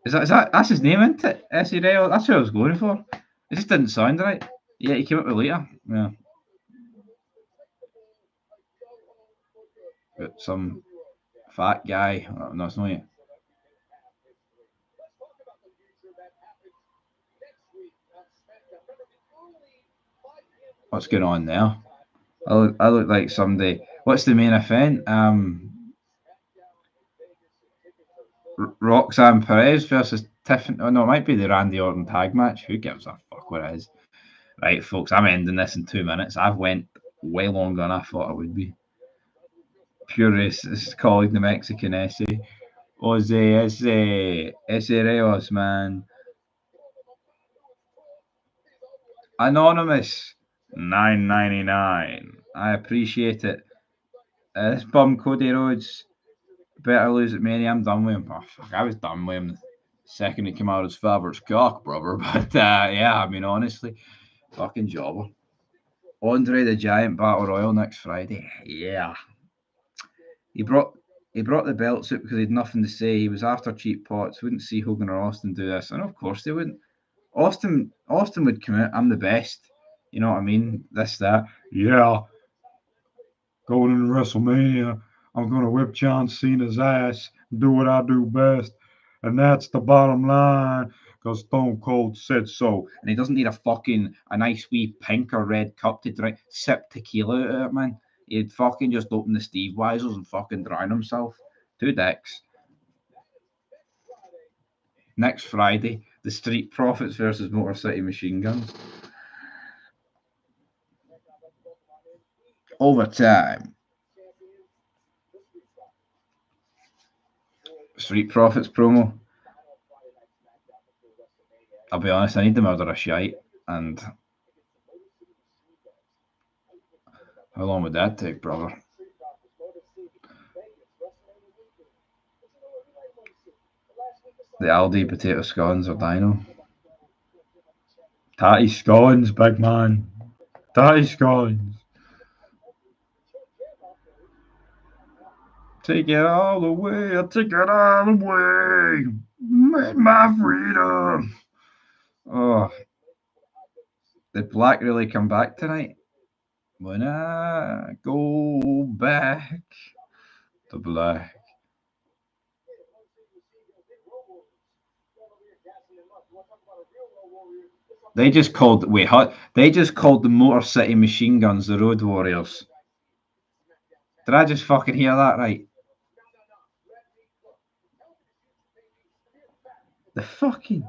Is that that's his name, isn't it? Essie Reyes. That's what I was going for. It just didn't sound right. Yeah, he came up with later. Yeah. But some fat guy. Oh, no, it's not it. What's going on there? I look like somebody. What's the main event? Roxanne Perez versus Tiffany. Oh no, it might be the Randy Orton tag match. Who gives a fuck what it is? Right, folks, I'm ending this in 2 minutes. I've went way longer than I thought I would be. Pure racist, calling the Mexican essay. Ese Reyes, man. Anonymous, 9.99. I appreciate it. This bum Cody Rhodes better lose at Mania. I'm done with him. Oh, fuck, I was done with him the second he came out as Faber's cock, brother. But yeah, I mean, honestly, fucking jobber. Andre the Giant Battle Royal next Friday. Yeah. He brought he brought the belts out because he had nothing to say. He was after cheap pots. Wouldn't see Hogan or Austin do this, and of course they wouldn't. Austin would come out. I'm the best. You know what I mean? This that. Yeah, going into WrestleMania, I'm gonna whip John Cena's ass, do what I do best, and that's the bottom line. Because Stone Cold said so. And he doesn't need a nice wee pink or red cup to drink, sip tequila out of it, man. He'd fucking just open the Steve Weisels and fucking drown himself. Two dicks. Next Friday, the Street Profits versus Motor City Machine Guns. Overtime. Street Profits promo. I'll be honest, I need the murder of shite. And how long would that take, brother? The Aldi potato scones or Dino. Tatty scones, big man. Tatty scones. Take it all the way, I'll take it all the way. Make my freedom. Oh, did Black really come back tonight? When I go back to Black. They just called They just called the Motor City Machine Guns the Road Warriors. Did I just fucking hear that right? The fucking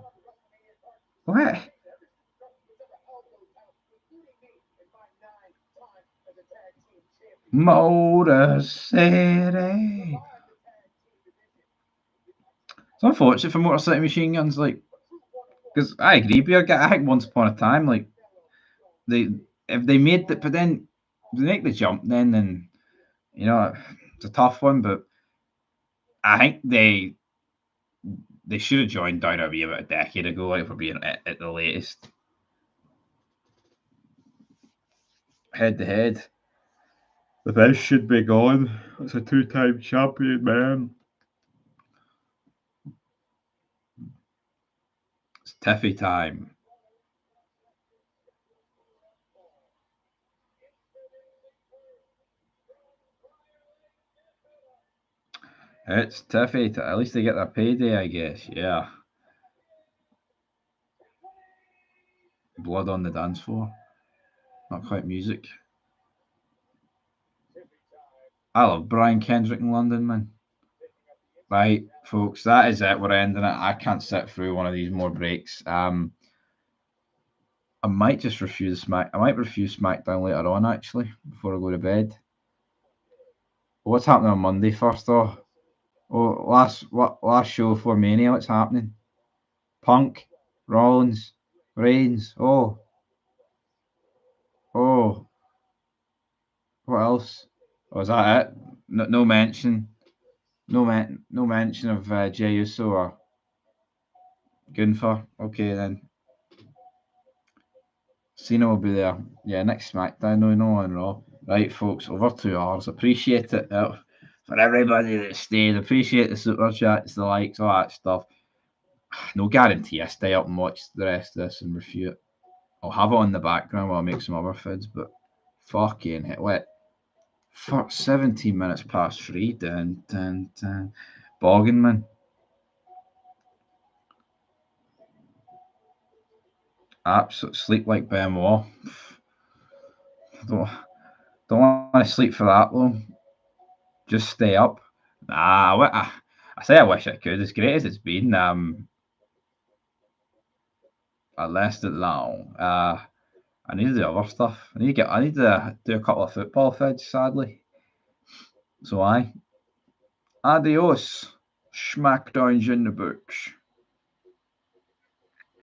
what? Motor City. It's unfortunate for Motor City Machine Guns, like, because I agree, Beer. I think once upon a time, like, they if they made it, but then if they make the jump, then you know it's a tough one. But I think they should have joined WWE about a decade ago, like for being at the latest. Head to head, the best should be gone. It's a two-time champion, man. It's Tiffy time. It's Tiffy. At least they get their payday, I guess. Yeah. Blood on the dance floor. Not quite music. I love Brian Kendrick in London, man. Right, folks, that is it. We're ending it. I can't sit through one of these more breaks. I might just refuse I might refuse SmackDown later on, actually, before I go to bed. What's happening on Monday first, though? Oh, last show before Mania. What's happening? Punk, Rollins, Reigns. Oh, what else? Oh, is that it? No mention. No mention of Jey Uso or Gunther. Okay then. Cena will be there. Yeah, next SmackDown. No on Raw. Right, folks. Over 2 hours. Appreciate it for everybody that stayed. Appreciate the super chats, the likes, all that stuff. No guarantee I stay up and watch the rest of this and review it. I'll have it on the background while I make some other fids, but fucking hell, what? For 17 minutes past 3. Dun. Bogging, man. Absolute sleep like Benoit. Don't, don't want to sleep for that long. Just stay up. Nah, I say I wish I could. As great as it's been, I lasted long. I need to do other stuff. I need to do a couple of football fids, sadly. So adios. Smackdown's in the books.